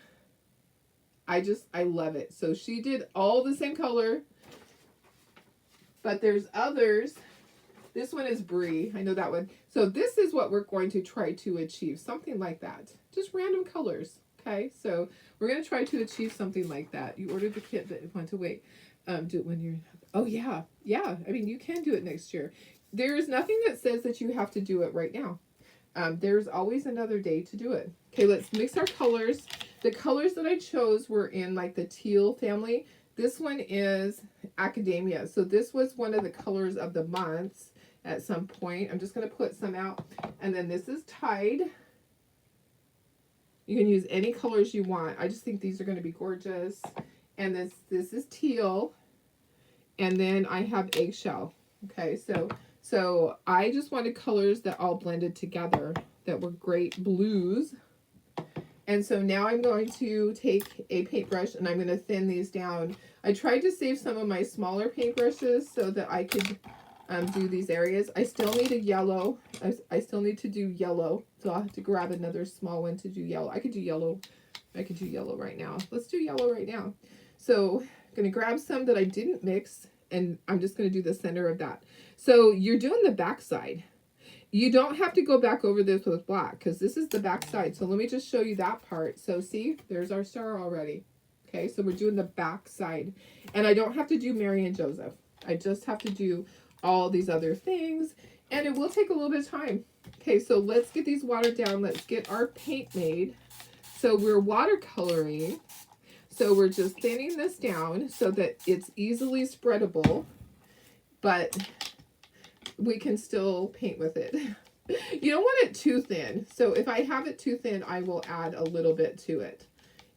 I love it. So she did all the same color, but there's others. This one is Brie. I know that one. So this is what we're going to try to achieve. Something like that. Just random colors. Okay, so we're going to try to achieve something like that. You ordered the kit, but want to wait. Do it when you're... Oh, yeah. Yeah. I mean, you can do it next year. There's nothing that says that you have to do it right now. There's always another day to do it. Okay, let's mix our colors. The colors that I chose were in like the teal family. This one is Academia. So this was one of the colors of the months at some point. I'm just going to put some out. And then this is Tide. You can use any colors you want. I just think these are going to be gorgeous. And this is Teal. And then I have Eggshell. Okay, so I just wanted colors that all blended together that were great blues. And so now I'm going to take a paintbrush and I'm going to thin these down. I tried to save some of my smaller paintbrushes so that I could do these areas. I still need a yellow. I still need to do yellow. So I'll have to grab another small one to do yellow. I could do yellow right now. Let's do yellow right now. So I'm going to grab some that I didn't mix and I'm just going to do the center of that. So you're doing the back side. You don't have to go back over this with black because this is the back side. So let me just show you that part. So see, there's our star already. Okay, so we're doing the back side. And I don't have to do Mary and Joseph. I just have to do all these other things. And it will take a little bit of time. Okay, so let's get these watered down. Let's get our paint made. So we're watercoloring. So we're just thinning this down so that it's easily spreadable. But we can still paint with it. You don't want it too thin. So if I have it too thin, I will add a little bit to it.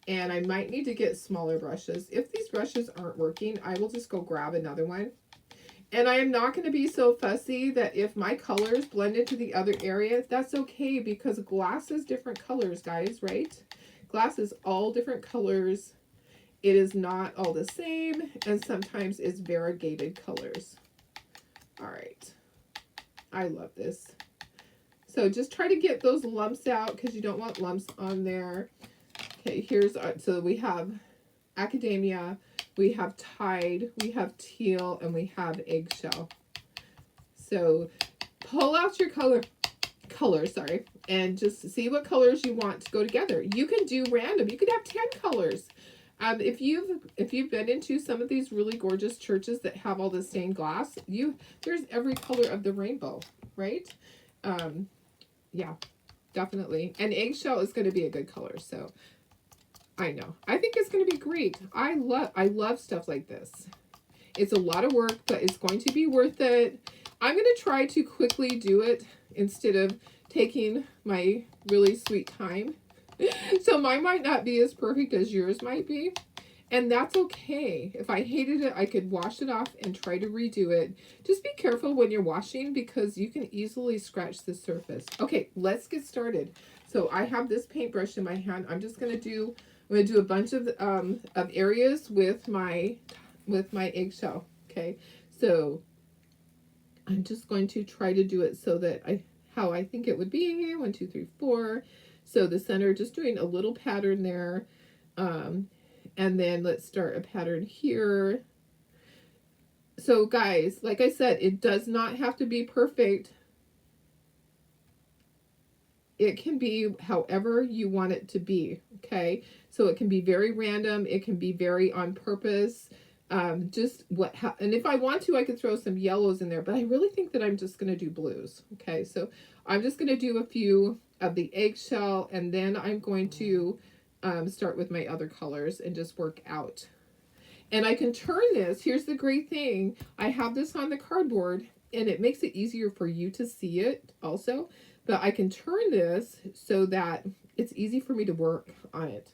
And I might need to get smaller brushes. If these brushes aren't working, I will just go grab another one. And I am not going to be so fussy that if my colors blend into the other area, that's okay because glass is different colors, guys, right? Glass is all different colors. It is not all the same, and sometimes it's variegated colors. All right. I love this. So just try to get those lumps out because you don't want lumps on there. Okay, here's our, so we have Academia, we have Tide, we have Teal, and we have Eggshell. So pull out your colors, sorry, and just see what colors you want to go together. You can do random. You could have 10 colors. If you've been into some of these really gorgeous churches that have all the stained glass, there's every color of the rainbow, right? Yeah, definitely. And Eggshell is going to be a good color, so I know. I think it's going to be great. I love stuff like this. It's a lot of work, but it's going to be worth it. I'm going to try to quickly do it instead of taking my really sweet time. So mine might not be as perfect as yours might be. And that's okay. If I hated it, I could wash it off and try to redo it. Just be careful when you're washing because you can easily scratch the surface. Okay, let's get started. So I have this paintbrush in my hand. I'm going to do a bunch of areas with my eggshell. Okay, so I'm just going to try to do it so that how I think it would be. 1, 2, 3, 4. So the center, just doing a little pattern there. And then let's start a pattern here. So guys, like I said, it does not have to be perfect. It can be however you want it to be, okay? So it can be very random. It can be very on purpose. And if I want to, I could throw some yellows in there, but I really think that I'm just going to do blues, okay? So I'm just going to do a few of the eggshell, and then I'm going to start with my other colors and just work out. And I can turn this. Here's the great thing. I have this on the cardboard, and it makes it easier for you to see it also. But I can turn this so that it's easy for me to work on it,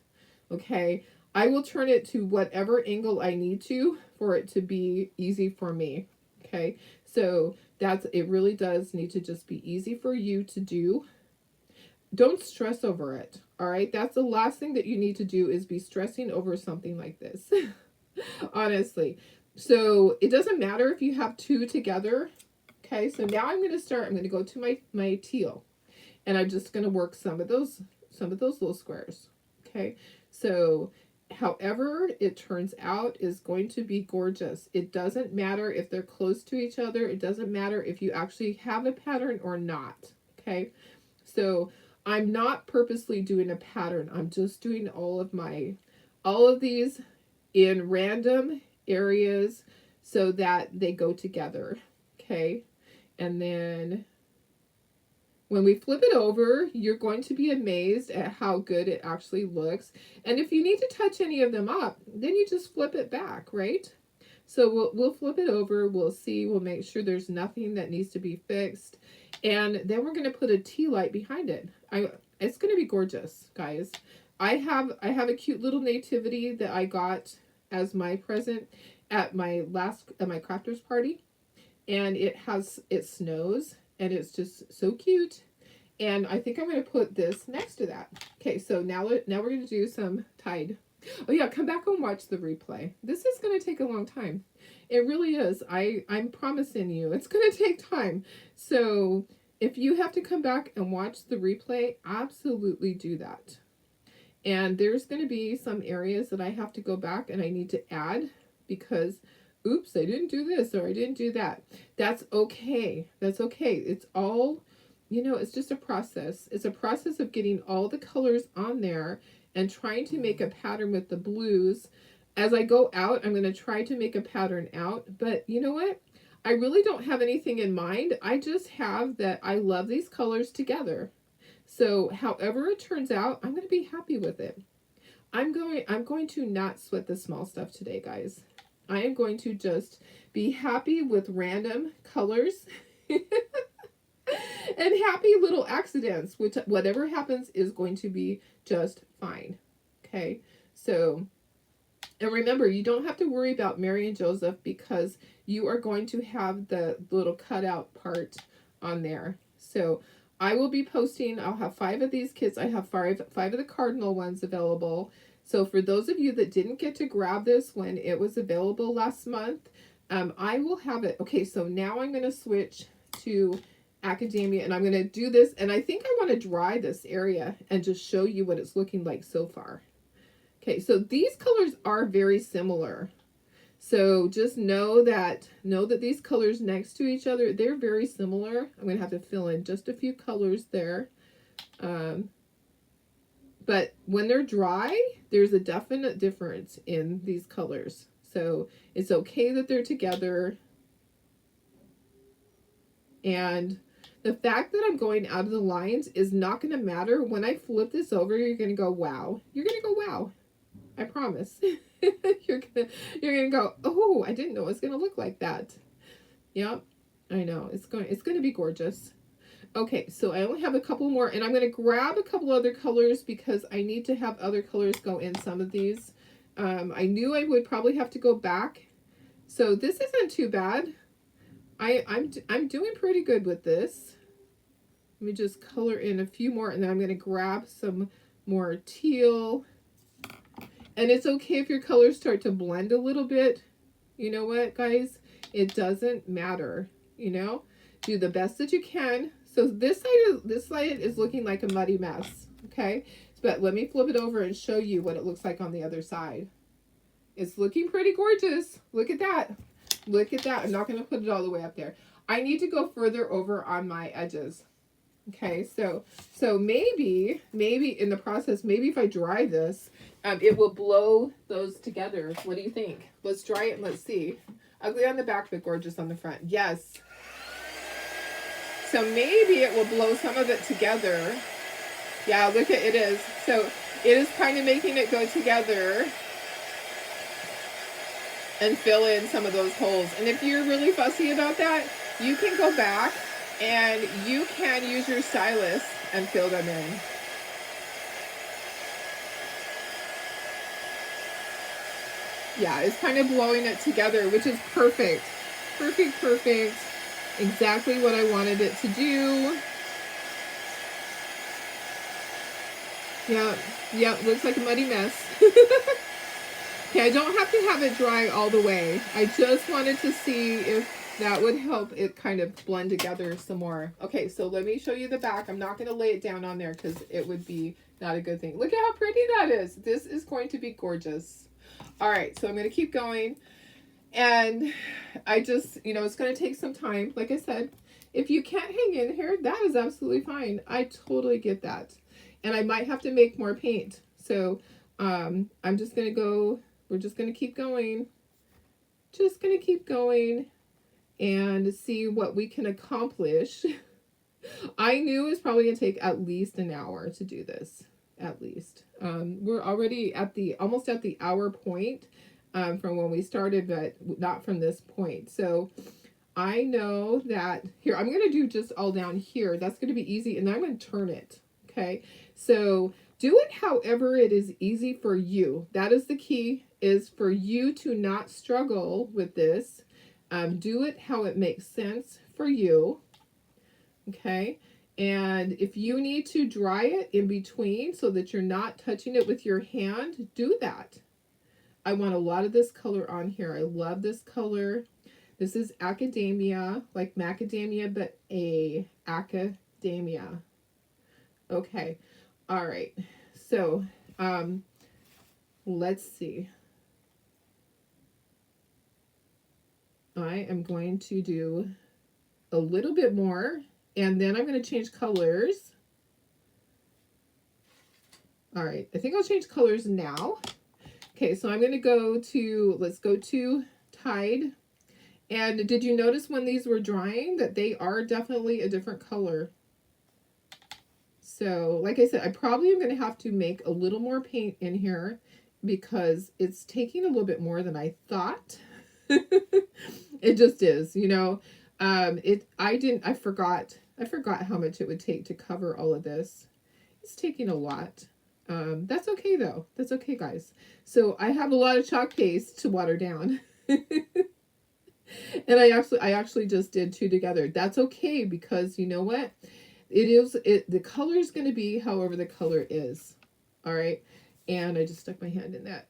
okay? I will turn it to whatever angle I need to for it to be easy for me, okay? So it really does need to just be easy for you to do. Don't stress over it, All right, that's the last thing that you need to do, is be stressing over something like this. Honestly. So it doesn't matter if you have two together. Okay, so now I'm going to go to my teal, and I'm just going to work some of those little squares. Okay, so however it turns out is going to be gorgeous. It doesn't matter if they're close to each other. It doesn't matter if you actually have a pattern or not. Okay, so I'm not purposely doing a pattern. I'm just doing all of these in random areas so that they go together. Okay, and then when we flip it over, you're going to be amazed at how good it actually looks. And if you need to touch any of them up, then you just flip it back, right? So we'll flip it over, we'll see, we'll make sure there's nothing that needs to be fixed. And then we're going to put a tea light behind it. It's going to be gorgeous, guys. I have a cute little nativity that I got as my present at my crafters party. And it snows, and it's just so cute. And I think I'm going to put this next to that. Okay, so now we're going to do some Tide. Oh yeah, come back and watch the replay. This is going to take a long time. It really is. I'm promising you, it's going to take time. So if you have to come back and watch the replay, absolutely do that. And there's going to be some areas that I have to go back and I need to add because, oops, I didn't do this or I didn't do that. That's okay. That's okay. It's all, it's just a process. It's a process of getting all the colors on there and trying to make a pattern with the blues. As I go out, I'm going to try to make a pattern out. But you know what? I really don't have anything in mind. I just have that I love these colors together. So however it turns out, I'm going to be happy with it. I'm going to not sweat the small stuff today, guys. I am going to just be happy with random colors and happy little accidents, which whatever happens is going to be just fine. Okay, so, and remember, you don't have to worry about Mary and Joseph because you are going to have the little cutout part on there. So I will be posting, I'll have 5 of these kits. I have five of the cardinal ones available. So for those of you that didn't get to grab this when it was available last month, I will have it. Okay, so now I'm going to switch to Academia, and I'm going to do this, and I think I want to dry this area and just show you what it's looking like so far. Okay, so these colors are very similar. So just know that these colors next to each other, they're very similar. I'm going to have to fill in just a few colors there. But when they're dry, there's a definite difference in these colors. So it's okay that they're together. And the fact that I'm going out of the lines is not going to matter. When I flip this over, you're going to go, wow. You're going to go, wow. I promise. you're gonna go, oh, I didn't know it was gonna look like that. Yep, I know. It's going to be gorgeous. Okay, so I only have a couple more, and I'm going to grab a couple other colors because I need to have other colors go in some of these. I knew I would probably have to go back. So this isn't too bad. I'm doing pretty good with this. Let me just color in a few more, and then I'm going to grab some more teal. And it's okay if your colors start to blend a little bit. You know what, guys? It doesn't matter. Do the best that you can. So this side is looking like a muddy mess. Okay, but let me flip it over and show you what it looks like on the other side. It's looking pretty gorgeous. Look at that. Look at that. I'm not going to put it all the way up there. I need to go further over on my edges. Okay, so maybe in the process, maybe if I dry this, it will blow those together. What do you think? Let's dry it and let's see. Ugly on the back, but gorgeous on the front. Yes. So maybe it will blow some of it together. Yeah, look at it is. So it is kind of making it go together and fill in some of those holes. And if you're really fussy about that, you can go back and you can use your stylus and fill them in. Yeah, it's kind of blowing it together, which is perfect. Perfect, perfect. Exactly what I wanted it to do. Yeah, yeah, looks like a muddy mess. Okay, I don't have to have it dry all the way. I just wanted to see if that would help it kind of blend together some more. Okay, so let me show you the back. I'm not going to lay it down on there because it would be not a good thing. Look at how pretty that is. This is going to be gorgeous. All right, so I'm going to keep going. And I just, it's going to take some time. Like I said, if you can't hang in here, that is absolutely fine. I totally get that. And I might have to make more paint. So I'm just going to go, we're just going to keep going. Just going to keep going and see what we can accomplish. I knew it was probably going to take at least an hour to do this. At least. We're already at almost at the hour point. From when we started, but not from this point. So I know that here, I'm going to do just all down here. That's going to be easy. And then I'm going to turn it. Okay. So do it however it is easy for you. That is the key, is for you to not struggle with this. Do it how it makes sense for you. Okay. And if you need to dry it in between so that you're not touching it with your hand, do that. I want a lot of this color on here. I love this color. This is academia, like macadamia, but academia. Okay. All right. So, let's see. I am going to do a little bit more, and then I'm going to change colors. All right. I think I'll change colors now. Okay, so I'm going to go to, let's go to Tide. And did you notice when these were drying that they are definitely a different color? So, like I said, I probably am going to have to make a little more paint in here because it's taking a little bit more than I thought. It just is, I forgot how much it would take to cover all of this. It's taking a lot. That's okay though. That's okay, guys. So I have a lot of chalk paste to water down. And I actually just did two together. That's okay, because you know what? The color is going to be however the color is. All right. And I just stuck my hand in that.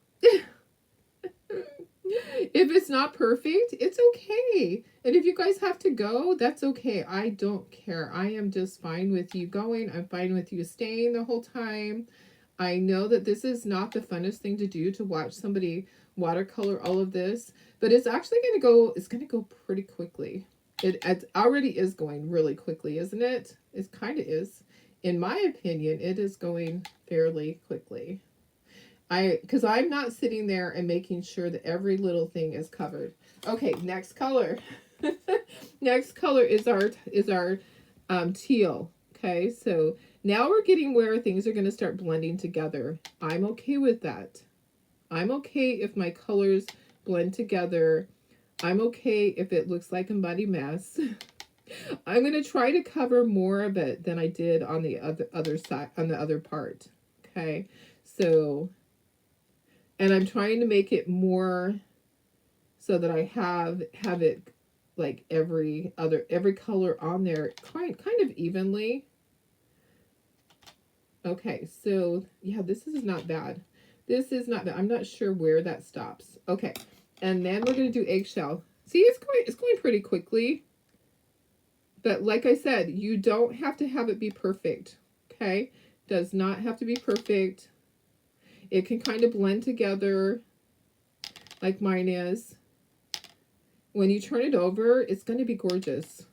If it's not perfect, it's okay. And if you guys have to go, that's okay. I don't care. I am just fine with you going. I'm fine with you staying the whole time. I know that this is not the funnest thing to do, to watch somebody watercolor all of this, but it's actually going to go, it's going to go pretty quickly. It already is going really quickly, isn't it? It kind of is. In my opinion, it is going fairly quickly. Because I'm not sitting there and making sure that every little thing is covered. Okay, next color. Next color is our teal. Okay, so now we're getting where things are going to start blending together. I'm okay with that. I'm okay if my colors blend together. I'm okay if it looks like a muddy mess. I'm going to try to cover more of it than I did on the other side, on the other part. Okay, so, and I'm trying to make it more so that I have it like every color on there kind of evenly. Okay, so yeah, this is not bad. This is not bad. I'm not sure where that stops. Okay, and then we're going to do eggshell. See, it's going pretty quickly. But like I said, you don't have to have it be perfect. Okay, does not have to be perfect. It can kind of blend together like mine is. When you turn it over, it's going to be gorgeous.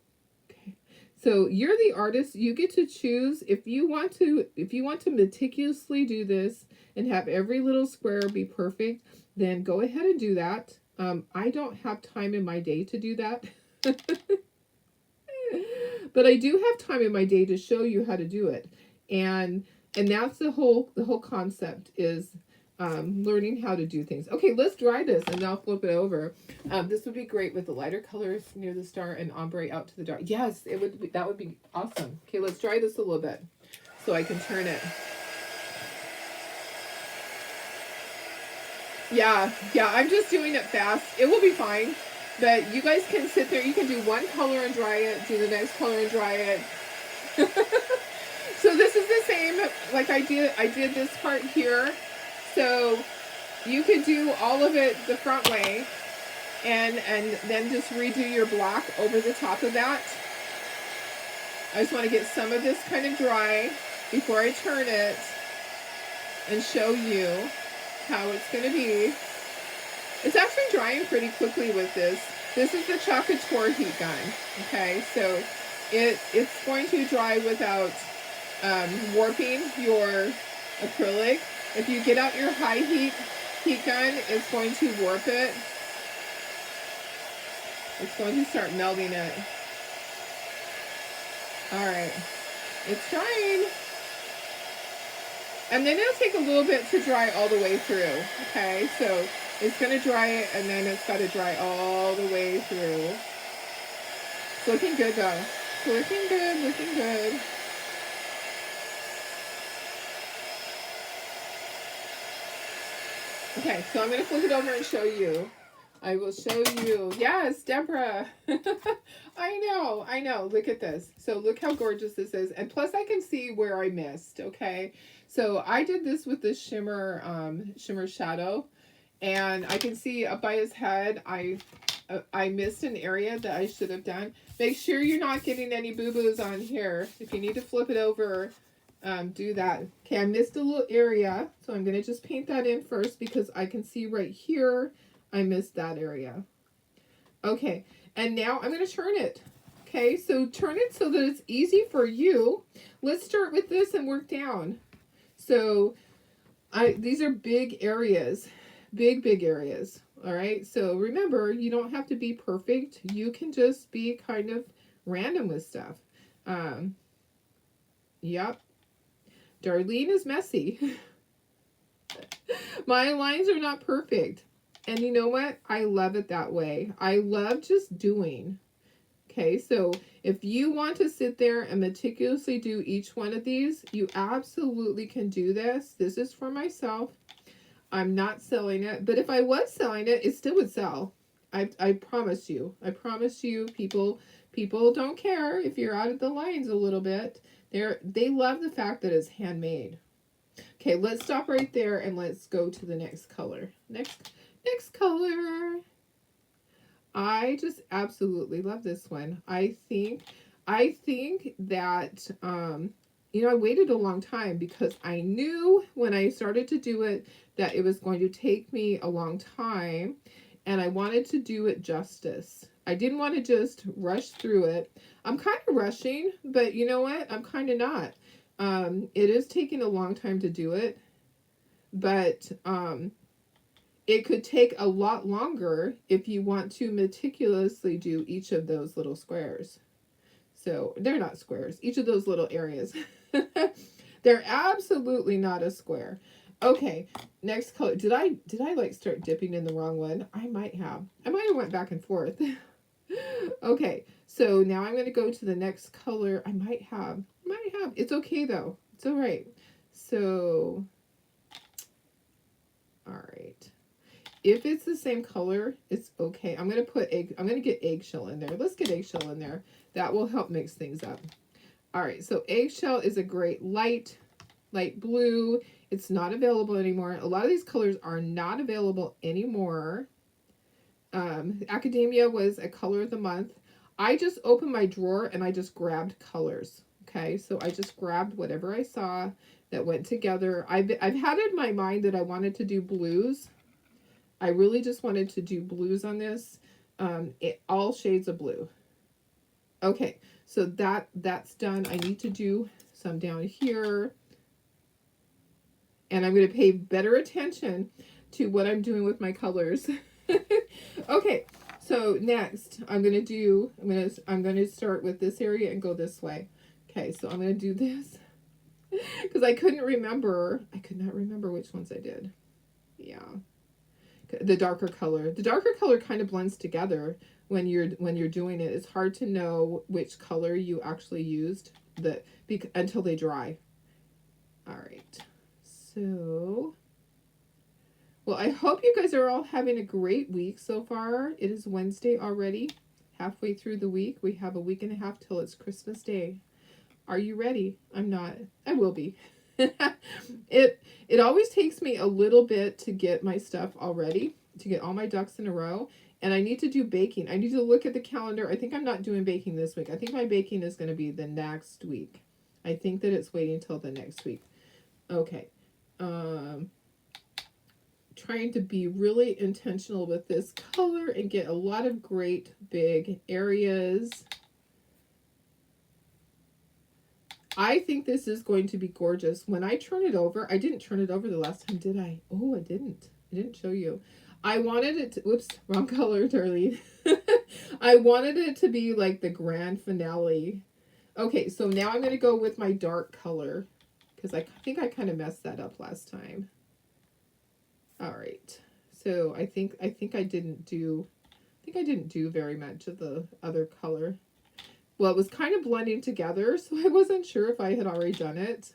So you're the artist. You get to choose if you want to meticulously do this and have every little square be perfect, then go ahead and do that. I don't have time in my day to do that. But I do have time in my day to show you how to do it. And that's the whole concept, is learning how to do things. Okay, let's dry this and I'll flip it over. This would be great with the lighter colors near the star and ombre out to the dark. Yes, it would be, that would be awesome. Okay, let's dry this a little bit so I can turn it. Yeah, I'm just doing it fast. It will be fine. But you guys can sit there. You can do one color and dry it, do the next color and dry it. So this is the same, like I did this part here. So you could do all of it the front way and then just redo your block over the top of that. I just want to get some of this kind of dry before I turn it and show you how it's going to be. It's actually drying pretty quickly with this. This is the Chocateur heat gun. Okay, so it's going to dry without warping your acrylic. If you get out your high heat gun, it's going to warp it. It's going to start melting it. All right, it's drying. And then it'll take a little bit to dry all the way through. Okay, so it's going to dry it, and then it's got to dry all the way through. It's looking good though. It's looking good, looking good. Okay, so I'm going to flip it over and show you. I will show you. Yes, Deborah. I know. Look at this. So look how gorgeous this is. And plus I can see where I missed, okay? So I did this with the shimmer shadow. And I can see up by his head, I missed an area that I should have done. Make sure you're not getting any boo-boos on here. If you need to flip it over, do that. Okay, I missed a little area. So I'm going to just paint that in first because I can see right here I missed that area. Okay, and now I'm going to turn it. Okay, so turn it so that it's easy for you. Let's start with this and work down. So these are big areas, big areas. All right, so remember, you don't have to be perfect. You can just be kind of random with stuff. Yep. Darlene is messy. My lines are not perfect. And you know what? I love it that way. I love just doing. Okay, so if you want to sit there and meticulously do each one of these, you absolutely can do this. This is for myself. I'm not selling it. But if I was selling it, it still would sell. I promise you. I promise you, people don't care if you're out of the lines a little bit. They love the fact that it's handmade. Okay, let's stop right there and let's go to the next color. Next color. I just absolutely love this one. I think that, I waited a long time because I knew when I started to do it that it was going to take me a long time and I wanted to do it justice. I didn't want to just rush through it. I'm kind of rushing, but you know what? I'm kind of not. It is taking a long time to do it, but, it could take a lot longer if you want to meticulously do each of those little squares. So they're not squares, each of those little areas. They're absolutely not a square. Okay, next color. Did I like start dipping in the wrong one? I might have went back and forth. Okay, so now I'm going to go to the next color. I might have. It's okay though. It's all right. So, all right. If it's the same color, it's okay. I'm going to get eggshell in there. Let's get eggshell in there. That will help mix things up. All right, so eggshell is a great light blue. It's not available anymore. A lot of these colors are not available anymore. Academia was a color of the month. I just opened my drawer and I just grabbed colors. Okay, so I just grabbed whatever I saw that went together. I've had in my mind that I wanted to do blues. I really just wanted to do blues on this. All shades of blue. Okay, so that's done. I need to do some down here. And I'm going to pay better attention to what I'm doing with my colors. Okay, so next I'm going to start with this area and go this way. Okay, so I'm going to do this because I could not remember which ones I did. Yeah. The darker color kind of blends together when you're doing it. It's hard to know which color you actually used until they dry. All right, so well, I hope you guys are all having a great week so far. It is Wednesday already, halfway through the week. We have a week and a half till it's Christmas Day. Are you ready? I'm not. I will be. It always takes me a little bit to get my stuff all ready, to get all my ducks in a row. And I need to do baking. I need to look at the calendar. I think I'm not doing baking this week. I think my baking is going to be the next week. I think that it's waiting until the next week. Okay. Trying to be really intentional with this color and get a lot of great big areas. I think this is going to be gorgeous. When I turn it over, I didn't turn it over the last time, did I? Oh, I didn't. I didn't show you. I wanted it to, whoops, wrong color, Darlene. I wanted it to be like the grand finale. Okay, so now I'm going to go with my dark color because I think I kind of messed that up last time. All right. So I think I didn't do very much of the other color. Well, it was kind of blending together, so I wasn't sure if I had already done it.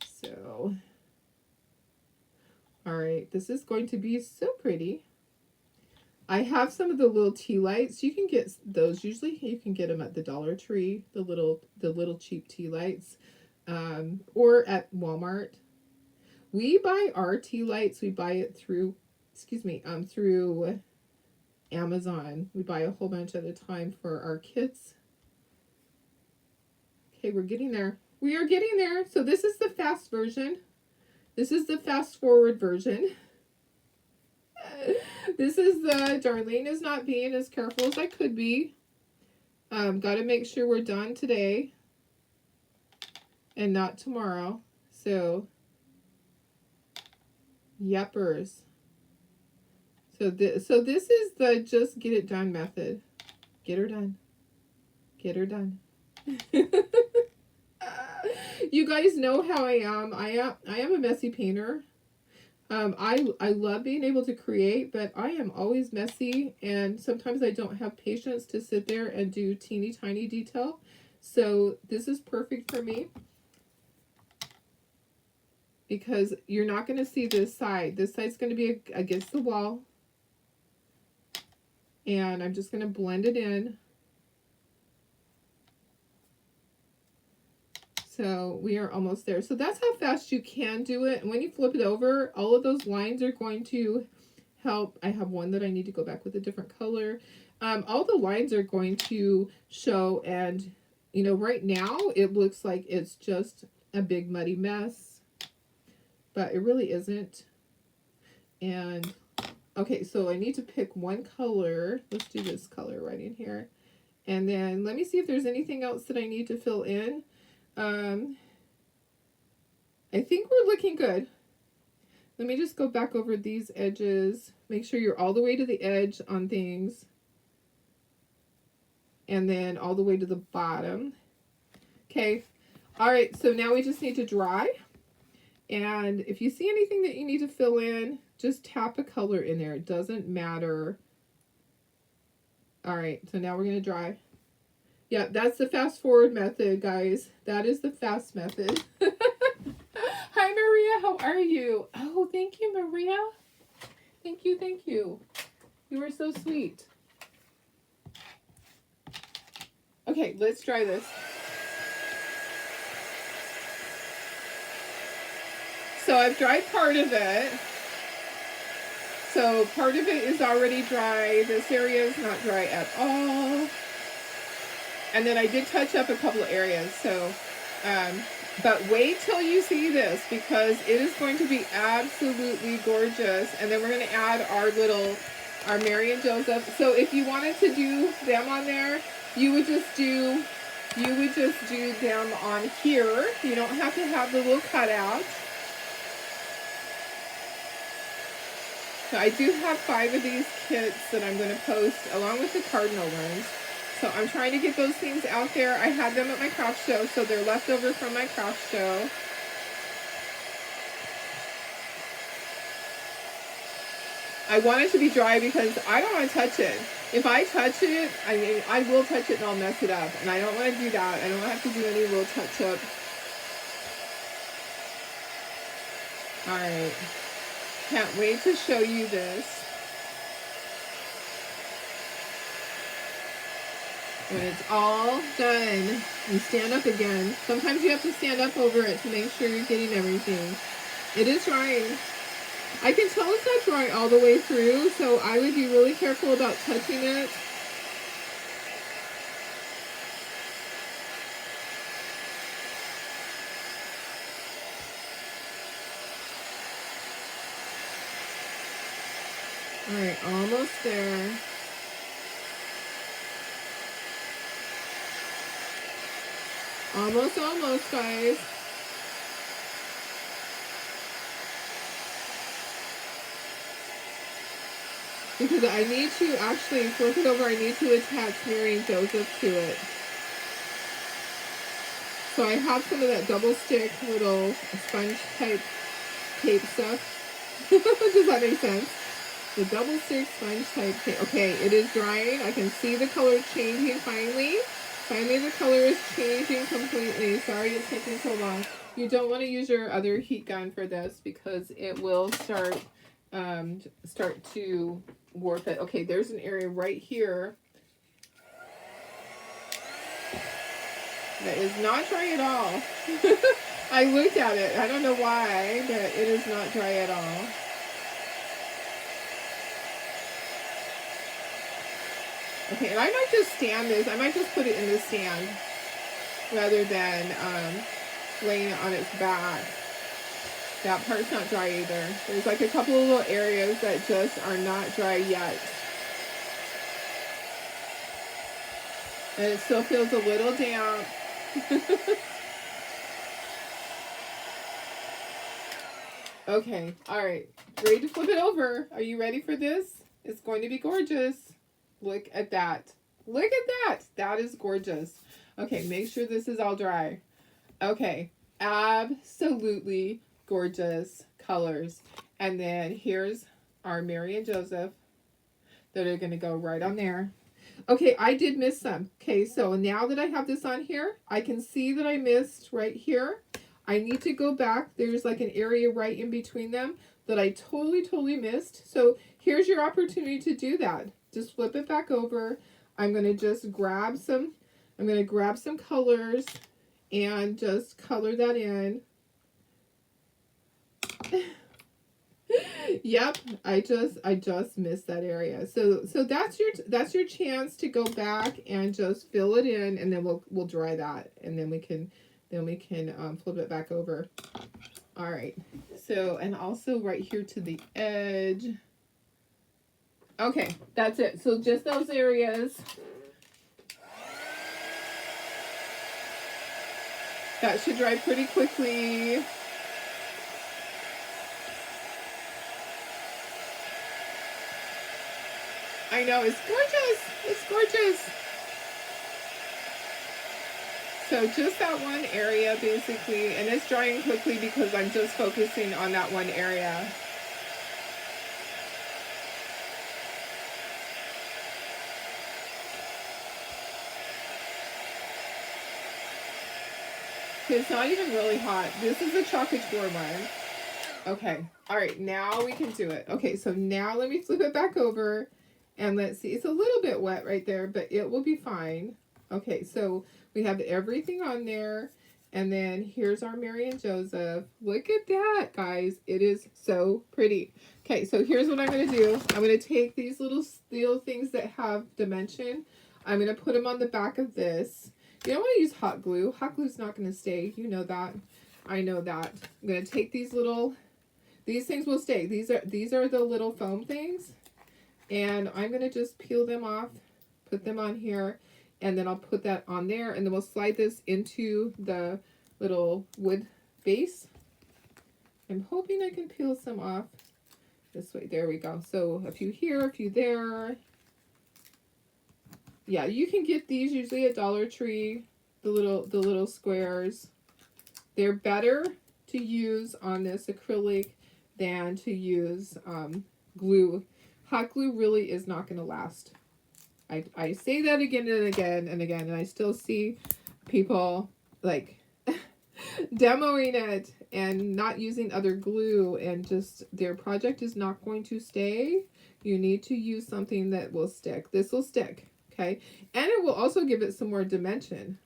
So, all right, this is going to be so pretty. I have some of the little tea lights. You can get those. Usually you can get them at the Dollar Tree, the little cheap tea lights, or at Walmart. We buy our tea lights. We buy it through, through Amazon. We buy a whole bunch at a time for our kits. Okay, we're getting there. We are getting there. So this is the fast version. This is the fast forward version. This is the Darlene is not being as careful as I could be. Got to make sure we're done today and not tomorrow. So, yeppers. So this is the just get it done method. Get her done. Get her done. You guys know how I am. I am a messy painter. I love being able to create, but I am always messy, and sometimes I don't have patience to sit there and do teeny tiny detail. So this is perfect for me because you're not going to see this side. This side's going to be against the wall. And I'm just going to blend it in. So we are almost there. So that's how fast you can do it. And when you flip it over, all of those lines are going to help. I have one that I need to go back with a different color. All the lines are going to show. And, you know, right now it looks like it's just a big muddy mess. But it really isn't. And okay, so I need to pick one color. Let's do this color right in here. And then let me see if there's anything else that I need to fill in. I think we're looking good. Let me just go back over these edges. Make sure you're all the way to the edge on things. And then all the way to the bottom. Okay. All right, so now we just need to dry. And if you see anything that you need to fill in, just tap a color in there. It doesn't matter. All right, so now we're going to dry. Yeah, that's the fast forward method, guys. That is the fast method. Hi, Maria. How are you? Oh, thank you, Maria. Thank you, thank you. You were so sweet. Okay, let's try this. So I've dried part of it. So part of it is already dry. This area is not dry at all. And then I did touch up a couple of areas. So, but wait till you see this because it is going to be absolutely gorgeous. And then we're going to add our Mary and Joseph. So if you wanted to do them on there, you would just do them on here. You don't have to have the little cutout. So I do have 5 of these kits that I'm going to post along with the cardinal ones. So I'm trying to get those things out there. I had them at my craft show, so they're left over from my craft show. I want it to be dry because I don't want to touch it. If I touch it, I will touch it and I'll mess it up. And I don't want to do that. I don't want to have to do any little touch-up. All right. Can't wait to show you this. When it's all done, you stand up again. Sometimes you have to stand up over it to make sure you're getting everything. It is drying. I can tell it's not dry all the way through, so I would be really careful about touching it. All right, almost there. Almost, guys. Because I need to actually flip it over. I need to attach Mary and Joseph to it. So I have some of that double stick little sponge type tape stuff. Does that make sense? The double stick sponge type tape. Okay, it is drying. I can see the color changing finally. Finally, the color is changing completely. Sorry it's taking so long. You don't want to use your other heat gun for this because it will start to warp it. Okay, there's an area right here that is not dry at all. I looked at it. I don't know why, but it is not dry at all. Okay, and I might just stand this. I might just put it in the stand rather than laying it on its back. That part's not dry either. There's like a couple of little areas that just are not dry yet. And it still feels a little damp. Okay, all right. Ready to flip it over. Are you ready for this? It's going to be gorgeous. Look at that. Look at that. That is gorgeous. Okay, make sure this is all dry. Okay, absolutely gorgeous colors. And then here's our Mary and Joseph that are going to go right on there. Okay, I did miss some. Okay, so now that I have this on here, I can see that I missed right here. I need to go back. There's like an area right in between them that I totally missed. So here's your opportunity to do that. Just flip it back over. I'm going to just grab some, colors and just color that in. Yep, I just missed that area. So that's your chance to go back and just fill it in, and then we'll dry that, and then we can flip it back over. All right. So, and also right here to the edge. Okay, that's it. So just those areas. That should dry pretty quickly. I know, it's gorgeous. It's gorgeous. So just that one area basically, and it's drying quickly because I'm just focusing on that one area. It's not even really hot. This is a chocolate chore one. Okay. All right. Now we can do it. Okay. So now let me flip it back over and let's see. It's a little bit wet right there, but it will be fine. Okay. So we have everything on there. And then here's our Mary and Joseph. Look at that, guys. It is so pretty. Okay. So here's what I'm going to do. I'm going to take these little things that have dimension. I'm going to put them on the back of this. You don't want to use hot glue. Hot glue's not going to stay. You know that. I know that. I'm going to take these things will stay. These are the little foam things. And I'm going to just peel them off, put them on here, and then I'll put that on there, and then we'll slide this into the little wood base. I'm hoping I can peel some off this way. There we go. So a few here, a few there. Yeah, you can get these usually at Dollar Tree, the little squares. They're better to use on this acrylic than to use glue. Hot glue really is not going to last. I say that again and again and again, and I still see people like demoing it and not using other glue, and just their project is not going to stay. You need to use something that will stick. This will stick. Okay, and it will also give it some more dimension.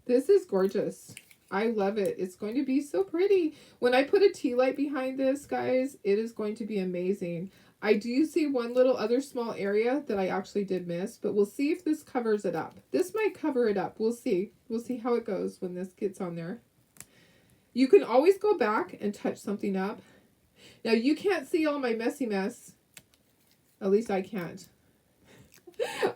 This is gorgeous. I love it. It's going to be so pretty. When I put a tea light behind this, guys, it is going to be amazing. I do see one little other small area that I actually did miss, but we'll see if this covers it up. This might cover it up. We'll see. We'll see how it goes when this gets on there. You can always go back and touch something up. Now, you can't see all my messy mess. At least I can't.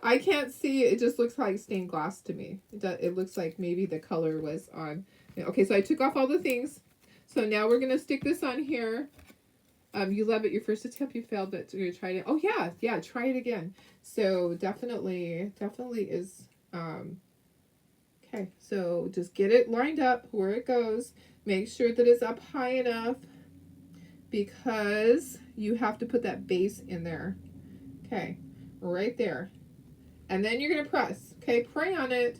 I can't see. It just looks like stained glass to me. It looks like maybe the color was on. Okay, so I took off all the things. So now we're going to stick this on here. You love it. Your first attempt you failed, but you're going to try it. Oh, yeah, try it again. So definitely is, okay. So just get it lined up where it goes. Make sure that it's up high enough because you have to put that base in there. Okay, right there. And then you're going to press. Okay, pray on it.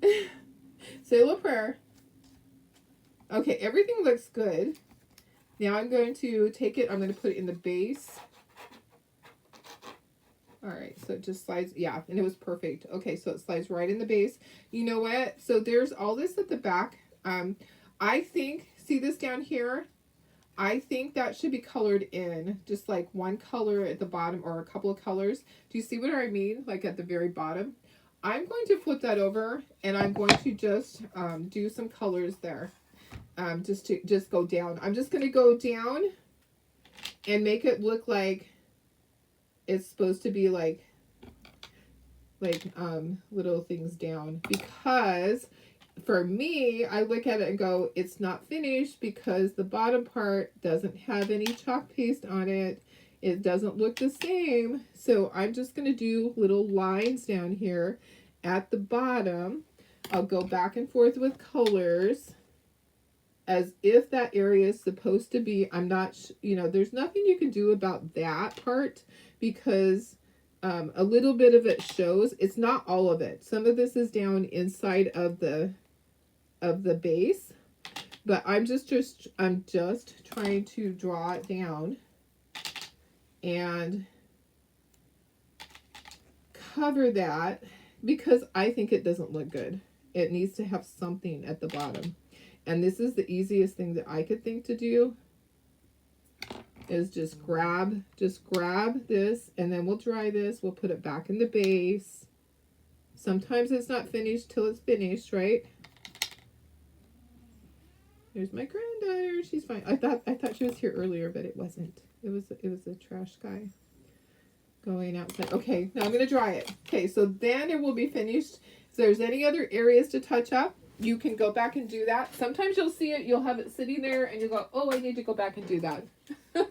Say a little prayer. Okay, everything looks good. Now I'm going to take it. I'm going to put it in the base. All right, so it just slides. Yeah, and it was perfect. Okay, so it slides right in the base. You know what? So there's all this at the back. I think, see this down here? I think that should be colored in, just like one color at the bottom or a couple of colors. Do you see what I mean? Like at the very bottom. I'm going to flip that over and I'm going to just do some colors there. Just go down. I'm just going to go down and make it look like it's supposed to be like little things down, because for me, I look at it and go, it's not finished because the bottom part doesn't have any chalk paste on it. It doesn't look the same. So I'm just going to do little lines down here at the bottom. I'll go back and forth with colors as if that area is supposed to be. I'm not, there's nothing you can do about that part because a little bit of it shows. It's not all of it. Some of this is down inside of the base, but I'm just trying to draw it down and cover that because I think it doesn't look good. It needs to have something at the bottom, and this is the easiest thing that I could think to do is just grab this, and then we'll dry this. We'll put it back in the base. Sometimes it's not finished till it's finished, right? There's my granddaughter. She's fine. I thought she was here earlier, but it wasn't. It was a trash guy going outside. Okay, now I'm gonna dry it. Okay, so then it will be finished. If there's any other areas to touch up, you can go back and do that. Sometimes you'll see it, you'll have it sitting there, and you go, oh, I need to go back and do that. All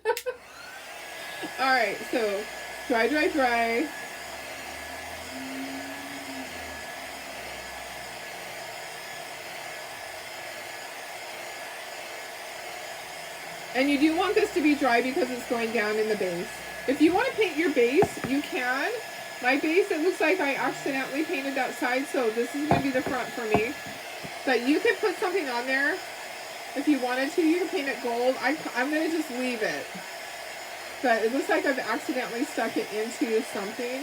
right, so dry. And you do want this to be dry because it's going down in the base. If you want to paint your base, you can. My base, it looks like I accidentally painted that side, so this is going to be the front for me. But you can put something on there if you wanted to. You can paint it gold. I'm going to just leave it. But it looks like I've accidentally stuck it into something.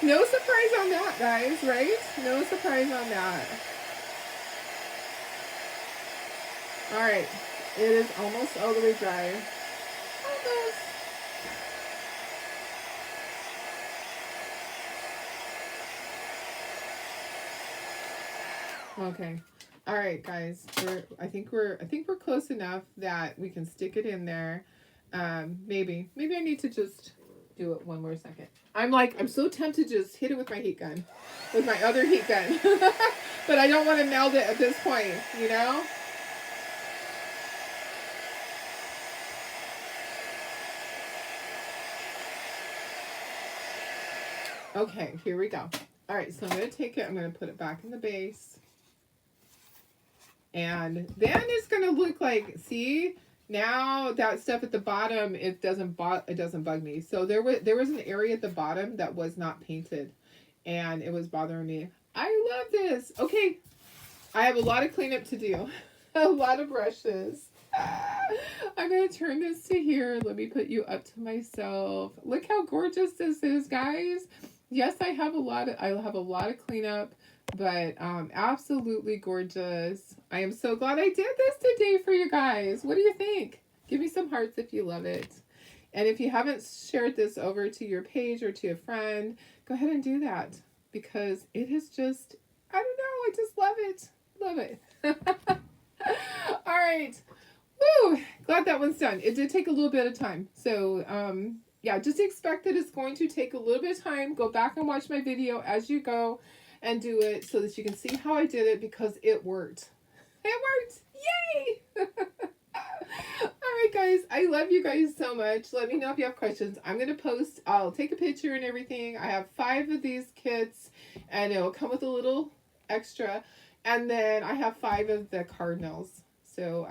No surprise on that, guys, right? No surprise on that. All right, it is almost all the way dry. Almost. Okay. All right, guys. I think we're close enough that we can stick it in there. Maybe I need to just do it one more second. I'm so tempted to just hit it with my heat gun, with my other heat gun, but I don't want to melt it at this point, you know. Okay, here we go. All right, so I'm going to take it, I'm going to put it back in the base. And then it's going to look like, see, now that stuff at the bottom, it doesn't bug me. So there was an area at the bottom that was not painted, and it was bothering me. I love this. Okay, I have a lot of cleanup to do. A lot of brushes. I'm going to turn this to here. Let me put you up to myself. Look how gorgeous this is, guys. Yes, I have a lot of cleanup, but absolutely gorgeous. I am so glad I did this today for you guys. What do you think? Give me some hearts if you love it. And if you haven't shared this over to your page or to a friend, go ahead and do that, because it is just, I don't know, I just love it. Love it. All right. Woo! Glad that one's done. It did take a little bit of time. So, yeah, just expect that it's going to take a little bit of time. Go back and watch my video as you go and do it so that you can see how I did it, because it worked. It worked! Yay! All right, guys. I love you guys so much. Let me know if you have questions. I'm going to post. I'll take a picture and everything. I have 5 of these kits, and it will come with a little extra. And then I have 5 of the cardinals. So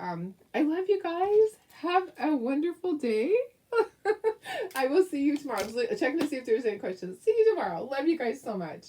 I love you guys. Have a wonderful day. I will see you tomorrow. I was checking to see if there's any questions. See you tomorrow. Love you guys so much.